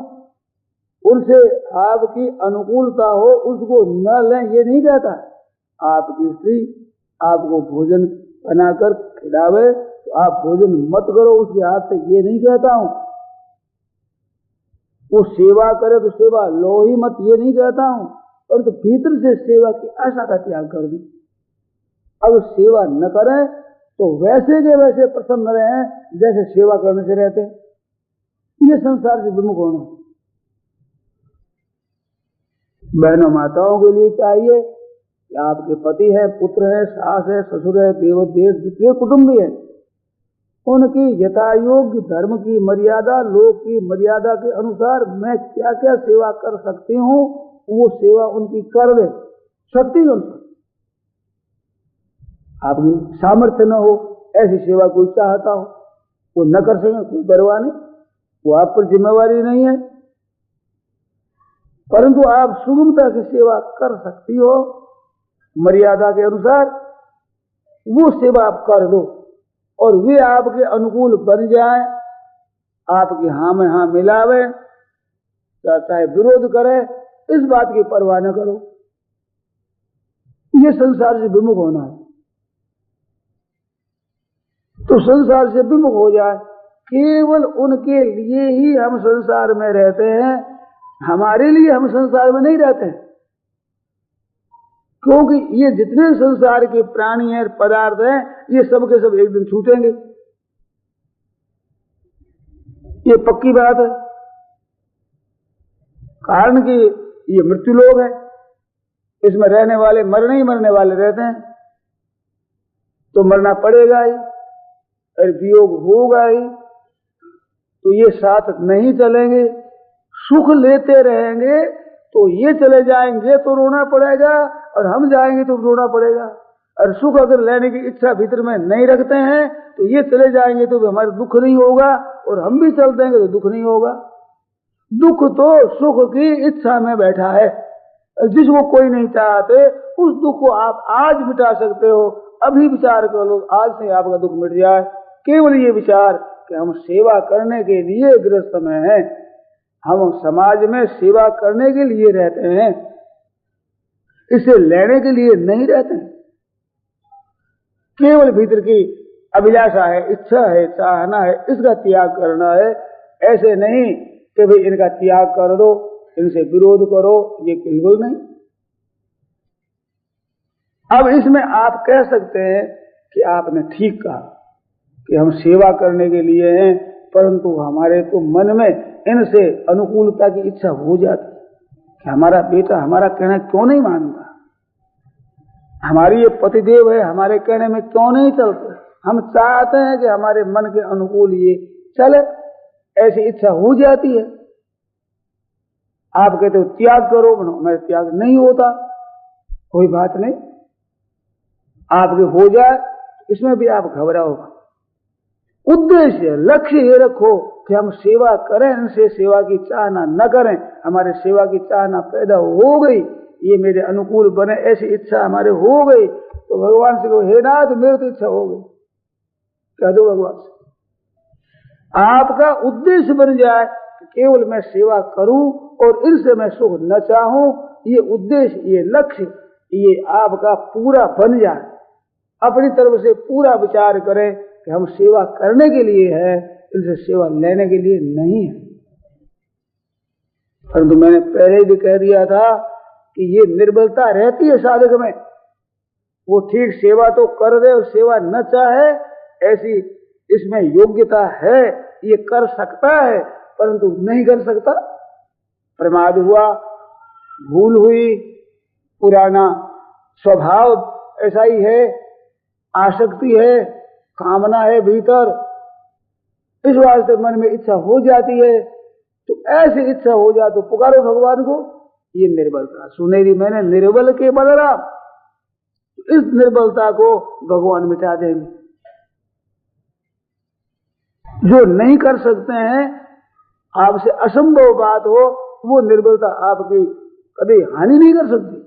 उनसे आपकी अनुकूलता हो उसको न लें, ये नहीं कहता। आपकी स्त्री आपको भोजन बनाकर खिलावे तो आप भोजन मत करो उसके हाथ से, ये नहीं कहता हूं। वो सेवा करे तो सेवा लो ही मत, ये नहीं कहता हूं। और तो भीतर से सेवा की आशा का त्याग कर दी। अब सेवा न करें तो वैसे के वैसे प्रसन्न रहे जैसे सेवा करने से रहते। ये संसार से विमुख होना। बहनों माताओं के लिए चाहिए कि आपके पति है, पुत्र है, सास है, ससुर है, देवर जेठ जितने कुटुंबी है, उनकी यथायोग्य धर्म की मर्यादा, लोक की मर्यादा के अनुसार मैं क्या क्या सेवा कर सकती हूँ, वो सेवा उनकी कर दे, शक्ति के अनुसार। आपकी सामर्थ्य न हो, ऐसी सेवा कोई चाहता हो वो न कर सके, कोई परवाह नहीं, वो आप पर जिम्मेवारी नहीं है। परंतु आप सुगमता से सेवा कर सकती हो, मर्यादा के अनुसार वो सेवा आप कर दो और वे आपके अनुकूल बन जाए, आपके हाँ में हाँ मिलावे, चाहे विरोध करे, इस बात की परवाह न करो। ये संसार से विमुख होना है। तो संसार से विमुख हो जाए, केवल उनके लिए ही हम संसार में रहते हैं, हमारे लिए हम संसार में नहीं रहते हैं। क्योंकि ये जितने संसार के प्राणी हैं, पदार्थ हैं, ये सब के सब एक दिन छूटेंगे, ये पक्की बात है। कारण कि ये मृत्यु लोक है, इसमें रहने वाले मरने ही मरने वाले रहते हैं, तो मरना पड़ेगा ही और वियोग होगा ही। तो ये साथ नहीं चलेंगे, सुख लेते रहेंगे तो ये चले जाएंगे तो रोना पड़ेगा और हम जाएंगे तो रोना पड़ेगा। और सुख अगर लेने की इच्छा भीतर में नहीं रखते हैं तो ये चले जाएंगे तो भी हमारे दुख नहीं होगा और हम भी चल देंगे तो दुख नहीं होगा। दुख तो सुख की इच्छा में बैठा है, जिसको कोई नहीं चाहते उस दुख को आप आज मिटा सकते हो। अभी विचार कर लो, आज से आपका दुख मिट जाए। केवल ये विचार कि हम सेवा करने के लिए गृहस्थ में हैं, हम समाज में सेवा करने के लिए रहते हैं, इसे लेने के लिए नहीं रहते हैं। केवल भीतर की अभिलाषा है, इच्छा है, चाहना है, इसका त्याग करना है। ऐसे नहीं कि भाई इनका त्याग कर दो, इनसे विरोध करो, ये बिल्कुल नहीं। अब इसमें आप कह सकते हैं कि आपने ठीक कहा कि हम सेवा करने के लिए हैं, परंतु हमारे तो मन में इनसे अनुकूलता की इच्छा हो जाती कि हमारा बेटा हमारा कहना क्यों नहीं मानता, हमारी ये पतिदेव है, हमारे कहने में क्यों नहीं चलते। हम चाहते हैं कि हमारे मन के अनुकूल ये चले, ऐसी इच्छा हो जाती है। आप कहते हो त्याग करो, मेरा त्याग नहीं होता, कोई बात नहीं, आपके हो जाए, इसमें भी आप घबराओगे। उद्देश्य लक्ष्य ये रखो कि हम सेवा करें, इनसे सेवा की चाहना न करें। हमारे सेवा की चाहना पैदा हो गई, ये मेरे अनुकूल बने, ऐसी इच्छा हमारे हो गई, तो भगवान से कहो हे नाथ मेरी तो इच्छा हो गई, कह दो भगवान से। आपका उद्देश्य बन जाए कि केवल मैं सेवा करूं और इनसे मैं सुख न चाहूं, ये उद्देश्य, ये लक्ष्य, ये आपका पूरा बन जाए। अपनी तरफ से पूरा विचार करें कि हम सेवा करने के लिए है, इनसे सेवा लेने के लिए नहीं है। परंतु मैंने पहले भी कह दिया था कि ये निर्बलता रहती है साधक में। वो ठीक सेवा तो कर दे और सेवा न चाहे, ऐसी इसमें योग्यता है, ये कर सकता है, परंतु नहीं कर सकता। प्रमाद हुआ, भूल हुई, पुराना स्वभाव ऐसा ही है, आसक्ति है, कामना है भीतर, इस वास्ते मन में इच्छा हो जाती है। तो ऐसी इच्छा हो जाए तो पुकारो भगवान को। ये निर्बलता सुनेरी मैंने निर्बल के बलराम, इस निर्बलता को भगवान मिटा देंगे। जो नहीं कर सकते हैं, आपसे असंभव बात हो, वो निर्बलता आपकी कभी हानि नहीं कर सकती।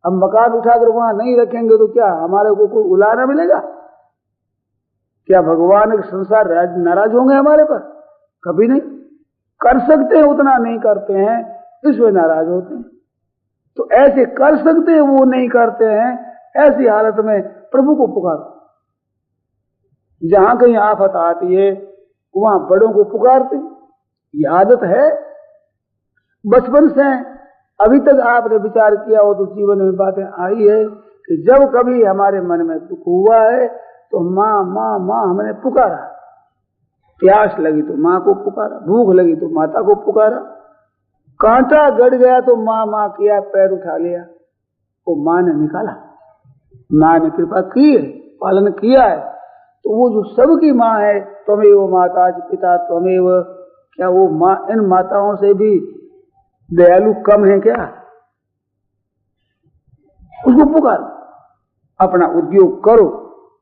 हम मकान उठाकर वहां नहीं रखेंगे तो क्या हमारे को कोई उलाना मिलेगा? क्या भगवान के संसार नाराज होंगे हमारे पर? कभी नहीं। कर सकते हैं उतना नहीं करते हैं, इसमें नाराज होते हैं। तो ऐसे कर सकते हैं वो नहीं करते हैं, ऐसी हालत में प्रभु को पुकारो। जहां कहीं आफत आती है वहां बड़ों को पुकारते, ये आदत है बचपन से। अभी तक आपने विचार किया हो तो जीवन में बातें आई है कि जब कभी हमारे मन में दुख हुआ है तो माँ माँ माँ हमने पुकारा। प्यास लगी तो माँ को पुकारा, भूख लगी तो माता को पुकारा, कांटा गड़ गया तो माँ माँ किया, पैर उठा लिया, वो माँ ने निकाला। माँ ने कृपा की है, पालन किया है। तो वो जो सबकी माँ है, त्वमेव माता पिता त्वमेव, क्या वो माँ इन माताओं से भी दयालु कम है क्या? उसको पुकारो, अपना उद्योग करो,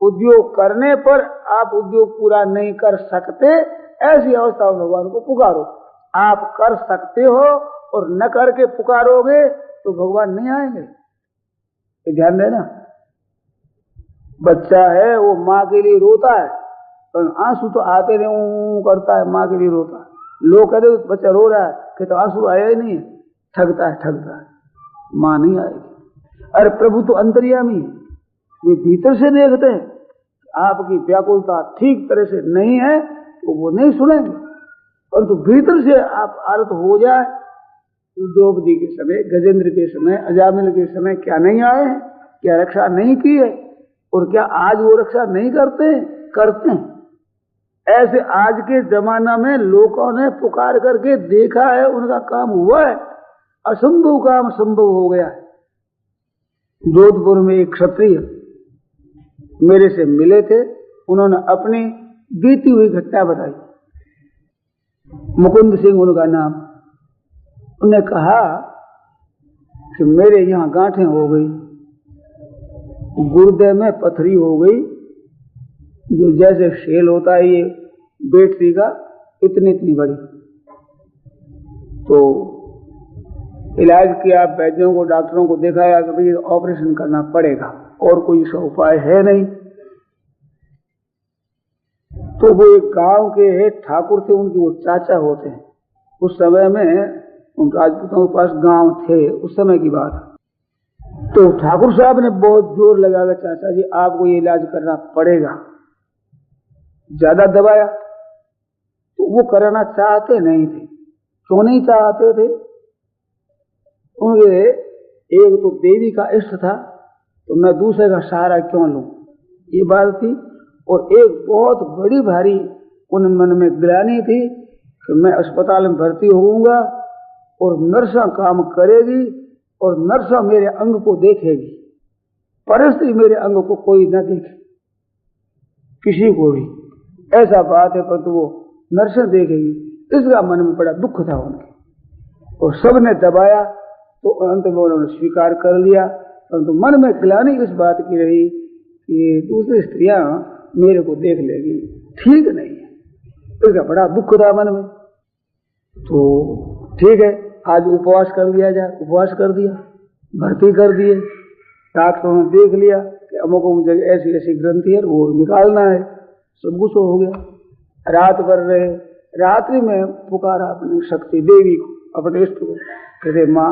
उद्योग करने पर आप उद्योग पूरा नहीं कर सकते, ऐसी अवस्था में भगवान को पुकारो। आप कर सकते हो और न करके पुकारोगे तो भगवान नहीं आएंगे। तो ध्यान देना, बच्चा है वो माँ के लिए रोता है, पर आंसू तो आते नहीं, करता है माँ के लिए रोता है। लोग कहते बच्चा रो रहा है, कहते आंसू आया ही नहीं है, ठगता है, माँ नहीं आएगी। अरे प्रभु तो अंतर्यामी है, वे भीतर से देखते हैं, आपकी व्याकुलता ठीक तरह से नहीं है तो वो नहीं सुनेंगे, परंतु भीतर से आप आरत हो जाए। द्रौपदी के समय, गजेंद्र के समय, अजामिल के समय क्या नहीं आए हैं? क्या रक्षा नहीं की है? और क्या आज वो रक्षा नहीं करते हैं? ऐसे आज के जमाना में लोगों ने पुकार करके देखा है, उनका काम हुआ है, असंभव काम संभव हो गया है। जोधपुर में एक क्षत्रिय मेरे से मिले थे, उन्होंने अपनी बीती हुई घटना बताई। मुकुंद सिंह उनका नाम। उन्हें कहा कि मेरे यहाँ गांठें हो गई, गुर्दे में पथरी हो गई, जो जैसे शेल होता है ये बेटरी का, इतनी बड़ी। तो इलाज किया, वैद्यों को, डॉक्टरों को दिखाया कि भाई ऑपरेशन करना पड़ेगा और कोई इसका उपाय है नहीं। तो वो एक गांव के ठाकुर थे, उनके वो चाचा होते हैं। उस समय में उन राजपूतों के पास गांव थे, उस समय की बात है। तो ठाकुर साहब ने बहुत जोर लगाया, चाचा जी आपको ये इलाज करना पड़ेगा। ज्यादा दबाया तो वो कराना चाहते नहीं थे। क्यों नहीं चाहते थे? उनके एक तो देवी का इष्ट था, तो मैं दूसरे का सहारा क्यों लूं, ये बात थी। और एक बहुत बड़ी भारी उन मन में ग्लानि थी कि मैं अस्पताल में भर्ती होऊंगा और नर्सा काम करेगी और नर्सा मेरे अंग को देखेगी, परिस्थिति मेरे अंग को कोई न देखे, किसी को भी, ऐसा बात है। परंतु वो नर्सा देखेगी, इसका मन में बड़ा दुख था उनके। और सबने दबाया तो अंत में उन्होंने स्वीकार कर लिया, परंतु मन में ग्लानि इस बात की रही कि दूसरी स्त्रियां मेरे को देख लेगी, ठीक नहीं है, इसका बड़ा दुख था मन में। तो ठीक है, आज उपवास कर लिया जाए। उपवास कर दिया, भर्ती कर दिए। डॉक्टरों ने देख लिया कि अमुक जगह ऐसी ऐसी ग्रंथि है, वो निकालना है। सब कुछ हो गया। रात भर रहे, रात्रि में पुकारा अपनी शक्ति देवी को, अपने इष्ट को, कहते माँ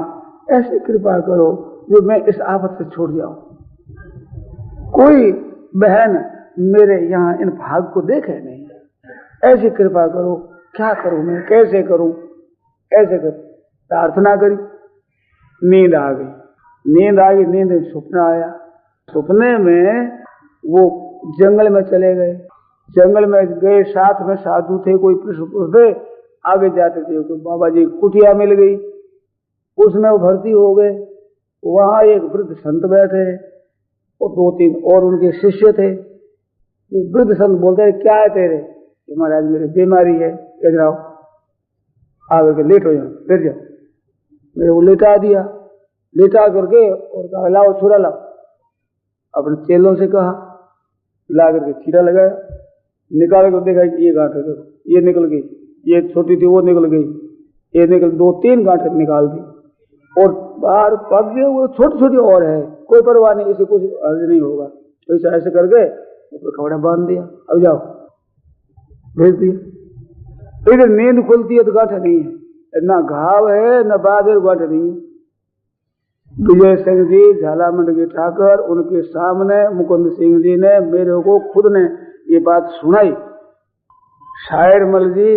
ऐसी कृपा करो जो मैं इस आफत से छूट जाऊं। कोई बहन मेरे यहाँ इन भाग को देखे नहीं, ऐसी कृपा करो। क्या करूं मैं, कैसे करूं, ऐसे कर प्रार्थना करी। नींद आ गई। नींद में सपना आया। सपने में वो जंगल में चले गए। जंगल में गए, साथ में साधु थे, कोई पुरुष थे, आगे जाते थे। कोई बाबा जी कुटिया मिल गई, उसमें वो भर्ती हो गए। वहां एक वृद्ध संत बैठे और 2-3 और उनके शिष्य थे। वृद्ध संत बोलते हैं क्या है तेरे? महाराज मेरी बीमारी है, इधर आओ, आगे के लेट हो जाओ, फिर जाओ। मेरे को लेटा दिया, लेटा करके और कहा लाओ छुरा लाओ। अपने चेलों से कहा, ला करके छीरा लगाया, निकाल कर देखा ये गांठ है, ये निकल गई, ये छोटी थी वो निकल गई, ये निकल 2-3 गांठें निकाल दी और बाहर पक गए। वो छोटी छोटी और है, कोई परवाह नहीं, इसे कुछ अर्ज नहीं होगा। तो ऐसा ऐसे करके कपड़ा बांध दिया, अब जाओ, भेज दिया। इधर नींद खुलती है तो गांठें नहीं है, ना घाव है न बादल, गांठें नहीं है। विजय सिंह जी झालामंड के ठाकर, उनके सामने मुकुंद सिंह जी ने मेरे को खुद ने ये बात सुनाई। शायर मल जी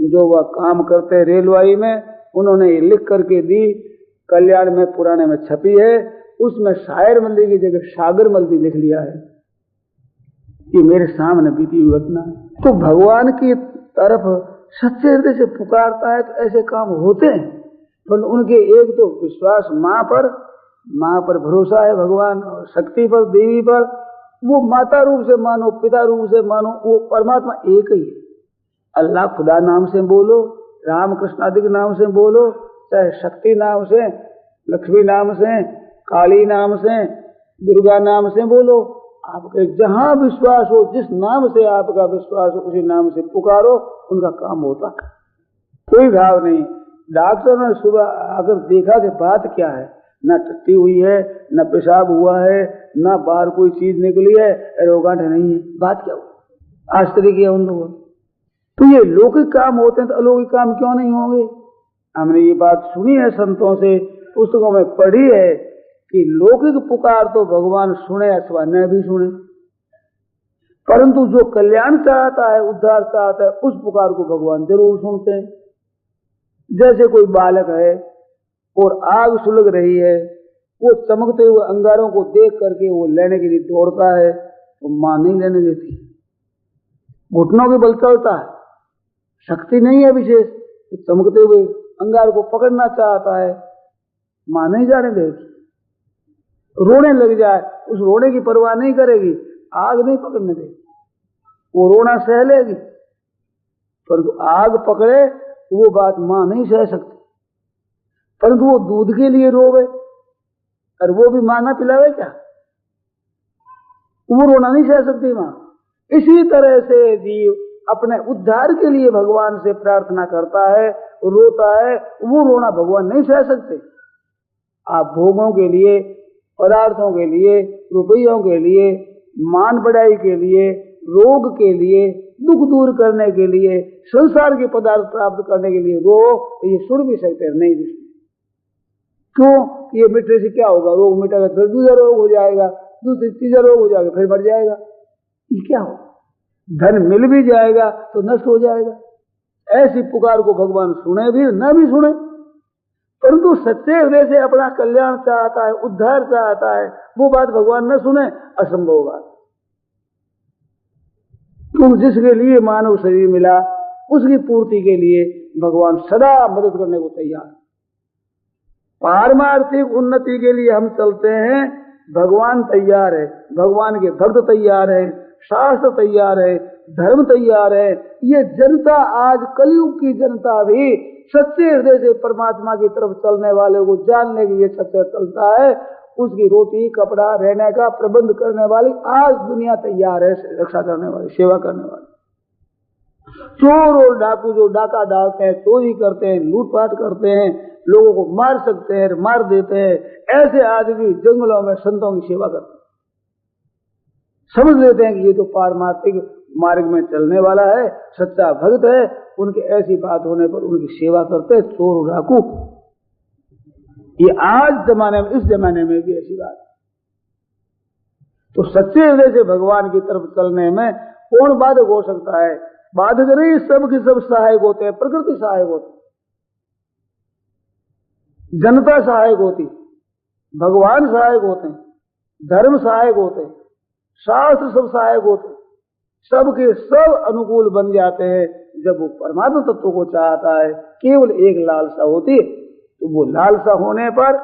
जो वह काम करते रेलवाई में, उन्होंने ये लिख करके दी, कल्याण में पुराने में छपी है। उसमें शायर मल्ली की जगह सागर मल्ली लिख लिया है। ये मेरे सामने बीती हुई घटना है। तो भगवान की तरफ सच्चे हृदय से पुकारता है तो ऐसे काम होते हैं। पर उनके एक तो विश्वास माँ पर भरोसा है, भगवान और शक्ति पर, देवी पर। वो माता रूप से मानो, पिता रूप से मानो, वो परमात्मा एक ही है। अल्लाह खुदा नाम से बोलो, राम कृष्ण आदि के नाम से बोलो, चाहे शक्ति नाम से, लक्ष्मी नाम से, काली नाम से, दुर्गा नाम से बोलो, आपके जहां विश्वास हो, जिस नाम से आपका विश्वास हो उसी नाम से पुकारो, उनका काम होता। कोई घाव नहीं। डॉक्टर ने सुबह अगर देखा कि बात क्या है, न टट्टी हुई है, न पेशाब हुआ है, न बाहर कोई चीज निकली है, रोगांठ नहीं है, बात क्या हुआ? आश्चर्य किया उन लोगों। तो ये लौकिक काम होते हैं तो अलौकिक काम क्यों नहीं होंगे? हमने ये बात सुनी है संतों से, पुस्तकों में पढ़ी है कि लौकिक पुकार तो भगवान सुने अथवा न भी सुने, परंतु जो कल्याण चाहता है, उद्धार चाहता है, उस पुकार को भगवान जरूर सुनते हैं। जैसे कोई बालक है और आग सुलग रही है, वो चमकते हुए अंगारों को देख करके वो लेने के लिए दौड़ता है, तो मां नहीं लेने देती, घुटनों के बल चलता है, शक्ति नहीं है विशेष, तो चमकते हुए अंगार को पकड़ना चाहता है, मां नहीं जाने देगी, रोने लग जाए, उस रोने की परवाह नहीं करेगी, आग नहीं पकड़ने देगी, वो रोना सह लेगी, परंतु आग पकड़े वो बात मां नहीं सह सकती। परंतु वो दूध के लिए रोवे और वो भी मां ना पिलावे क्या, वो रोना नहीं सह सकती मां। इसी तरह से जीव अपने उद्धार के लिए भगवान से प्रार्थना करता है, रोता है, वो रोना भगवान नहीं सह सकते। आप भोगों के लिए, पदार्थों के लिए, रुपयों के लिए, मान बढ़ाई के लिए, रोग के लिए, दुख दूर करने के लिए, संसार के पदार्थ प्राप्त करने के लिए रो, तो ये सुन भी सकते हैं, नहीं भी सुन। क्यों? ये मिटने से क्या होगा? रोग मिटेगा फिर दूसरा रोग हो जाएगा, दूसरी तीसरा रोग हो जाएगा, फिर मर जाएगा, ये क्या होगा? धन मिल भी जाएगा तो नष्ट हो जाएगा। ऐसी पुकार को भगवान सुने भी न भी सुने, परंतु सच्चे हृदय से अपना कल्याण चाहता है, उद्धार चाहता है, वो बात भगवान न सुने, असंभव बात। तो जिसके लिए मानव शरीर मिला उसकी पूर्ति के लिए भगवान सदा मदद करने को तैयार। पारमार्थिक उन्नति के लिए हम चलते हैं, भगवान तैयार है, भगवान के भक्त तैयार है, शास्त्र तैयार है, धर्म तैयार है। ये जनता, आज कलयुग की जनता भी सच्चे हृदय से परमात्मा की तरफ चलने वाले को जानने के लिए सच्चा चलता है, उसकी रोटी कपड़ा रहने का प्रबंध करने वाली आज दुनिया तैयार है, रक्षा करने वाली, सेवा करने वाली। चोर और डाकू जो डाका डालते हैं, चोरी करते हैं, लूटपाट करते हैं, लोगों को मार सकते हैं, मार देते हैं, ऐसे आदमी जंगलों में संतों की सेवा करते हैं। समझ लेते हैं कि ये तो पारमार्थिक मार्ग में चलने वाला है, सच्चा भक्त है, उनके ऐसी बात होने पर उनकी सेवा करते हैं चोर और डाकू। ये आज जमाने में, इस जमाने में भी ऐसी बात। तो सच्चे हृदय से भगवान की तरफ चलने में कौन बाधक हो सकता है? बाधक नहीं, सब के सब सहायक होते हैं। प्रकृति सहायक होती, जनता सहायक होती, भगवान सहायक होते हैं, धर्म सहायक होते हैं, शास्त्र सब सहायक होते हैं, सबके सब अनुकूल बन जाते हैं जब वो परमात्मा तत्व को चाहता है। केवल एक लालसा होती है, तो वो लालसा होने पर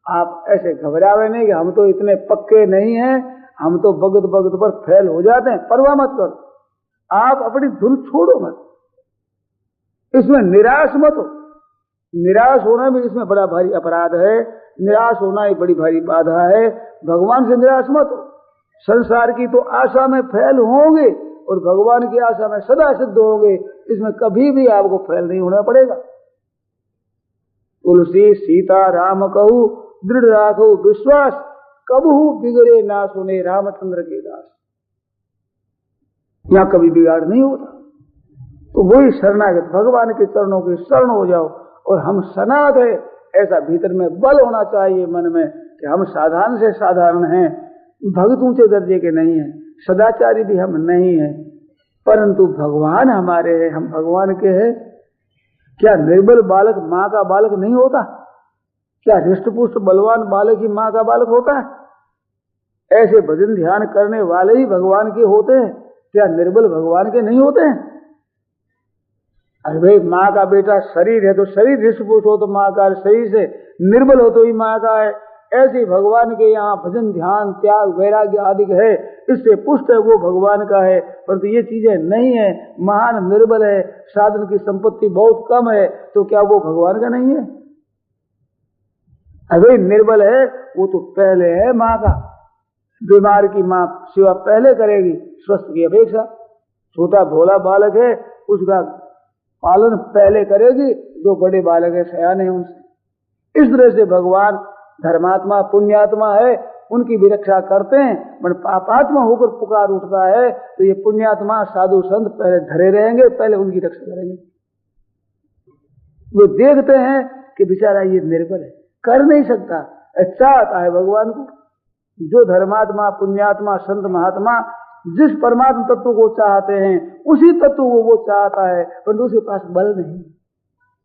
आप ऐसे घबरावे नहीं कि हम तो इतने पक्के नहीं हैं, हम तो भगत भगत पर फेल हो जाते हैं। परवाह मत करो, आप अपनी धुन छोड़ो मत, इसमें निराश मत हो। निराश होना भी इसमें बड़ा भारी अपराध है, निराश होना एक बड़ी भारी बाधा है। भगवान से निराश मत हो। संसार की तो आशा में फेल होंगे और भगवान की आशा में सदा सिद्ध होंगे, इसमें कभी भी आपको फेल नहीं होना पड़ेगा। तुलसी सीता राम कहू, दृढ़ राखो विश्वास, कबहू बिगड़े ना सुने रामचंद्र के दास। यहां कभी बिगाड़ नहीं होता। तो वही शरणागत भगवान के चरणों की शरण हो जाओ। और हम सनात है, ऐसा भीतर में बल होना चाहिए मन में कि हम साधारण से साधारण हैं, भगत ऊंचे दर्जे के नहीं हैं, सदाचारी भी हम नहीं हैं, परंतु भगवान हमारे हैं, हम भगवान के हैं। क्या निर्बल बालक माँ का बालक नहीं होता? क्या हृष्टपुष्ट बलवान बालक ही माँ का बालक होता है? ऐसे भजन ध्यान करने वाले ही भगवान के होते हैं। क्या निर्बल भगवान के नहीं होते हैं? अरे भाई, माँ का बेटा शरीर है तो शरीर हृष्टपुष्ट हो तो माँ का, शरीर से निर्बल हो तो ही माँ का है। ऐसे भगवान के यहाँ भजन ध्यान त्याग वैराग्य आदि है, इससे पुष्ट है, वो भगवान का है। परंतु ये चीजें नहीं है, महान निर्बल है, साधन की संपत्ति बहुत कम है, तो क्या वो भगवान का नहीं है? अरे निर्बल है वो तो पहले है माँ का, बीमार की माँ सेवा पहले करेगी स्वस्थ की अपेक्षा। छोटा भोला बालक है उसका पालन पहले करेगी, जो बड़े बालक है सयाने हैं उनसे। इस तरह से भगवान धर्मात्मा पुण्यात्मा है उनकी भी रक्षा करते हैं, पर पापात्मा होकर पुकार उठता है तो ये पुण्यात्मा साधु संत पहले धरे रहेंगे, पहले उनकी रक्षा करेंगे। वो देखते हैं कि बेचारा ये निर्बल है, कर नहीं सकता, चाहता है भगवान को। जो धर्मात्मा पुण्यात्मा संत महात्मा जिस परमात्मा तत्व को चाहते हैं उसी तत्व को वो चाहता है, परंतु उसके पास बल नहीं,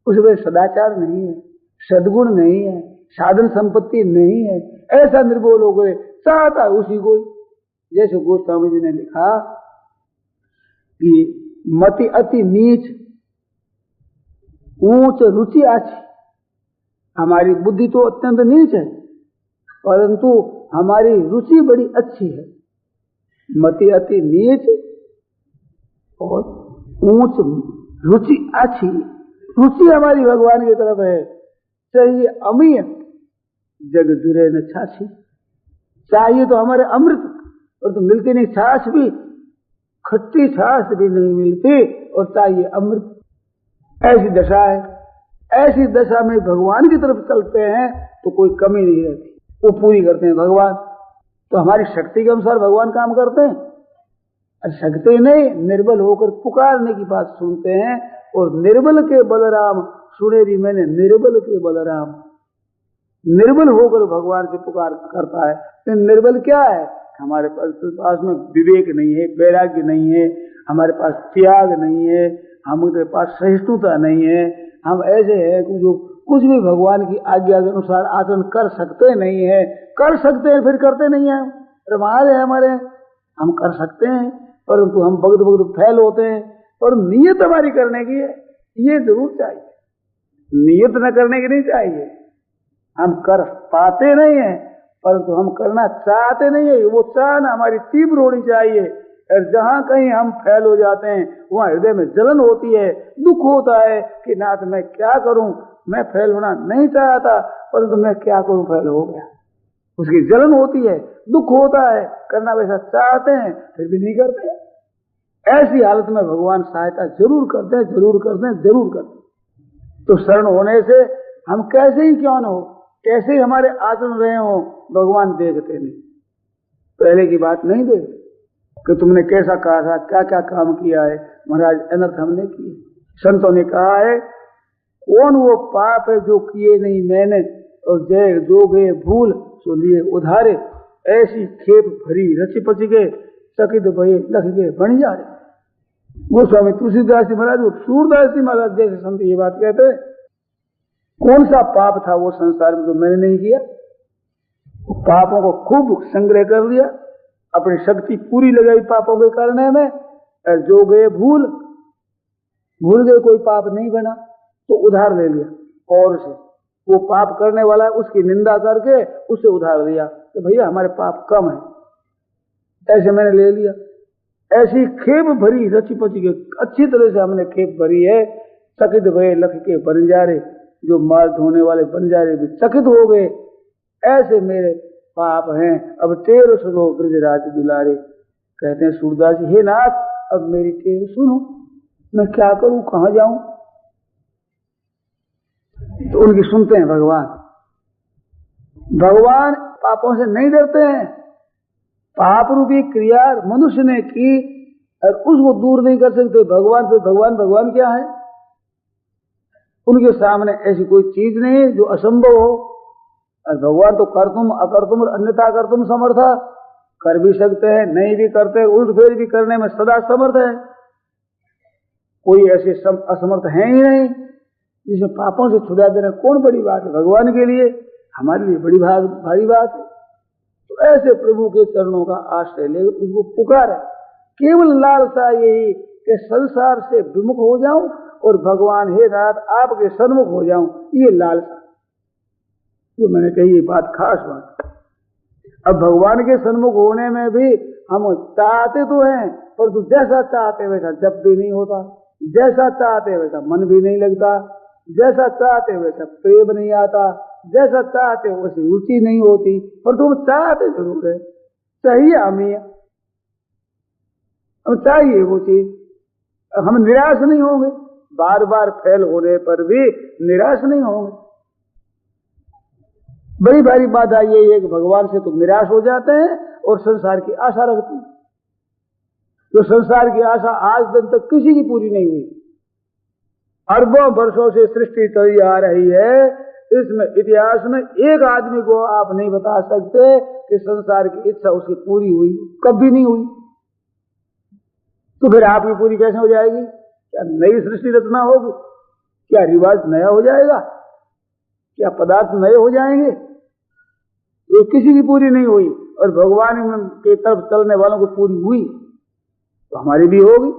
उसमें सदाचार नहीं है, सद्गुण नहीं है, साधन संपत्ति नहीं है, ऐसा निर्बोल हो गए, चाहता है उसी को। जैसे गोस्वामी जी ने लिखा कि मति अति नीच ऊंच रुचि आछी। हमारी बुद्धि तो अत्यंत नीच है परंतु हमारी रुचि बड़ी अच्छी है। मति अति नीच और ऊंच रुचि अच्छी, रुचि हमारी भगवान की तरफ है। चाहिए अमीय जग जुरे न छाछी, चाहिए तो हमारे अमृत, और तो मिलती नहीं छाछ भी, खट्टी छाछ भी नहीं मिलती, और चाहिए अमृत। ऐसी दशा है। ऐसी दशा में भगवान की तरफ चलते हैं तो कोई कमी नहीं रहती, वो पूरी करते हैं भगवान। तो हमारी शक्ति के अनुसार भगवान काम करते हैं, और शक्ति नहीं, निर्बल होकर पुकारने की बात सुनते हैं। और निर्बल के बलराम सुने भी मैंने, निर्बल के बलराम, निर्बल होकर भगवान से पुकार करता है। तो निर्बल क्या है? हमारे पास में विवेक नहीं है, वैराग्य नहीं है, हमारे पास त्याग नहीं है, हमारे पास सहिष्णुता नहीं है। हम ऐसे हैं जो कुछ भी भगवान की आज्ञा के अनुसार आचरण कर सकते नहीं है। कर सकते हैं फिर करते नहीं है, प्रमाद है हमारे, हम कर सकते हैं परंतु हम भगत भगत फैल होते हैं। और नियत हमारी करने की है, ये जरूर चाहिए, नियत न करने की नहीं चाहिए। हम कर पाते नहीं है परंतु हम करना चाहते नहीं है, वो चाहना हमारी तीव्र होनी चाहिए। और जहां कहीं हम फैल हो जाते हैं वहां हृदय में जलन होती है, दुख होता है कि नाथ मैं क्या करूं, मैं फैल होना नहीं चाहता परंतु मैं क्या करूं, फैल हो गया। उसकी जलन होती है, दुख होता है, करना वैसा चाहते हैं फिर भी नहीं करते। ऐसी हालत में भगवान सहायता जरूर करते हैं, जरूर करते हैं, जरूर करते हैं। तो शरण होने से हम कैसे ही क्यों न हो, कैसे ही हमारे आचरण रहे हो, भगवान देखते नहीं। पहले की बात नहीं देखते कि तुमने कैसा कहा था, क्या क्या काम किया है। महाराज अनर्थ हमने किए। संतों ने कहा है कौन वो पाप है जो किए नहीं मैंने, और जय जो गए भूल सो लिए उधारे। ऐसी खेप भरी रची पची के चकित भये लख के बन जा रहे। गोस्वामी तुलसीदास जी महाराज, सूरदास जी महाराज जैसे संत ये बात कहते हैं। कौन सा पाप था वो संसार में जो मैंने नहीं किया? पापों को खूब संग्रह कर लिया, अपनी शक्ति पूरी लगाई पापों के करने में, और जो गए भूल गए, कोई पाप नहीं बना तो उधार ले लिया। और से वो पाप करने वाला है उसकी निंदा करके उससे उधार लिया कि भैया हमारे पाप कम है, ऐसे मैंने ले लिया। ऐसी खेप भरी रची पची के अच्छी तरह से हमने खेप भरी है। चकित भये लख के बंजारे, जो माल धोने वाले बंजारे भी चकित हो गए, ऐसे मेरे पाप हैं। अब टेर सुनो ब्रजराज दुलारे। कहते हैं सूरदास जी, हे नाथ अब मेरी टेर सुनो, मैं क्या करूं, कहां जाऊं? तो उनकी सुनते हैं भगवान। भगवान पापों से नहीं डरते हैं। पाप रूपी क्रिया मनुष्य ने की और उसको दूर नहीं कर सकते भगवान से। भगवान क्या है? उनके सामने ऐसी कोई चीज नहीं है जो असंभव हो। और भगवान तो कर्तुम अकर्तुम और अन्यथा कर्तुम समर्थ, कर भी सकते हैं, नहीं भी करते, उल्ट फेर भी करने में सदा समर्थ है। कोई ऐसे असमर्थ है ही नहीं जिसमें पापों से छुड़ा देना कौन बड़ी बात है? भगवान के लिए, हमारे लिए बड़ी भारी बात है। तो ऐसे प्रभु के चरणों का आश्रय ले उनको पुकारा। केवल लालसा यही कि संसार से विमुख हो जाऊं और भगवान हे नाथ आपके सन्मुख हो जाऊं, ये लालसा जो मैंने कही, ये बात खास बात। अब भगवान के सन्मुख होने में भी हम चाहते तो हैं परंतु जैसा चाहते वैसा जब भी नहीं होता, जैसा चाहते वैसा मन भी नहीं लगता, जैसा चाहते वैसा प्रेम नहीं आता, जैसा चाहते वैसे रुचि नहीं होती, पर तुम चाहते जरूर है। चाहिए हमें, हम चाहिए वो चीज, हम निराश नहीं होंगे, बार बार फेल होने पर भी निराश नहीं होंगे। बड़ी भारी बात आई है कि भगवान से तो निराश हो जाते हैं और संसार की आशा रखते हैं। तो संसार की आशा आज दिन तक किसी की पूरी नहीं हुई। अरबों वर्षों से सृष्टि चली आ रही है, इसमें इतिहास में एक आदमी को आप नहीं बता सकते कि संसार की इच्छा उसकी पूरी हुई, कभी नहीं हुई। तो फिर आपकी पूरी कैसे हो जाएगी? क्या नई सृष्टि रचना होगी? क्या रिवाज नया हो जाएगा? क्या पदार्थ नए हो जाएंगे? ये किसी की पूरी नहीं हुई और भगवान के तरफ चलने वालों को पूरी हुई तो हमारी भी होगी।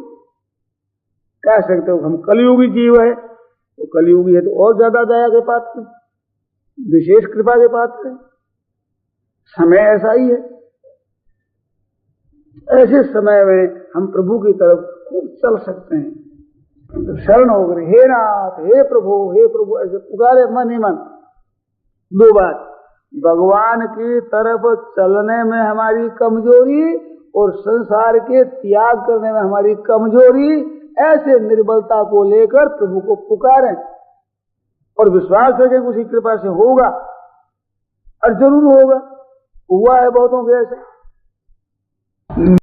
कह सकते हो हम कलयुगी जीव है, तो कलयुगी है तो और ज्यादा दया के पात्र, विशेष कृपा के पात्र है। समय ऐसा ही है। ऐसे समय में हम प्रभु की तरफ खूब चल सकते हैं। तो शरण हो गए, हे नाथ, हे प्रभु ऐसे पुकारे मन ही मन। दो बात, भगवान की तरफ चलने में हमारी कमजोरी और संसार के त्याग करने में हमारी कमजोरी, ऐसे निर्बलता को लेकर प्रभु को पुकारें और विश्वास रखें उसी कृपा से होगा, और जरूर होगा। हुआ है बहुतों के ऐसे।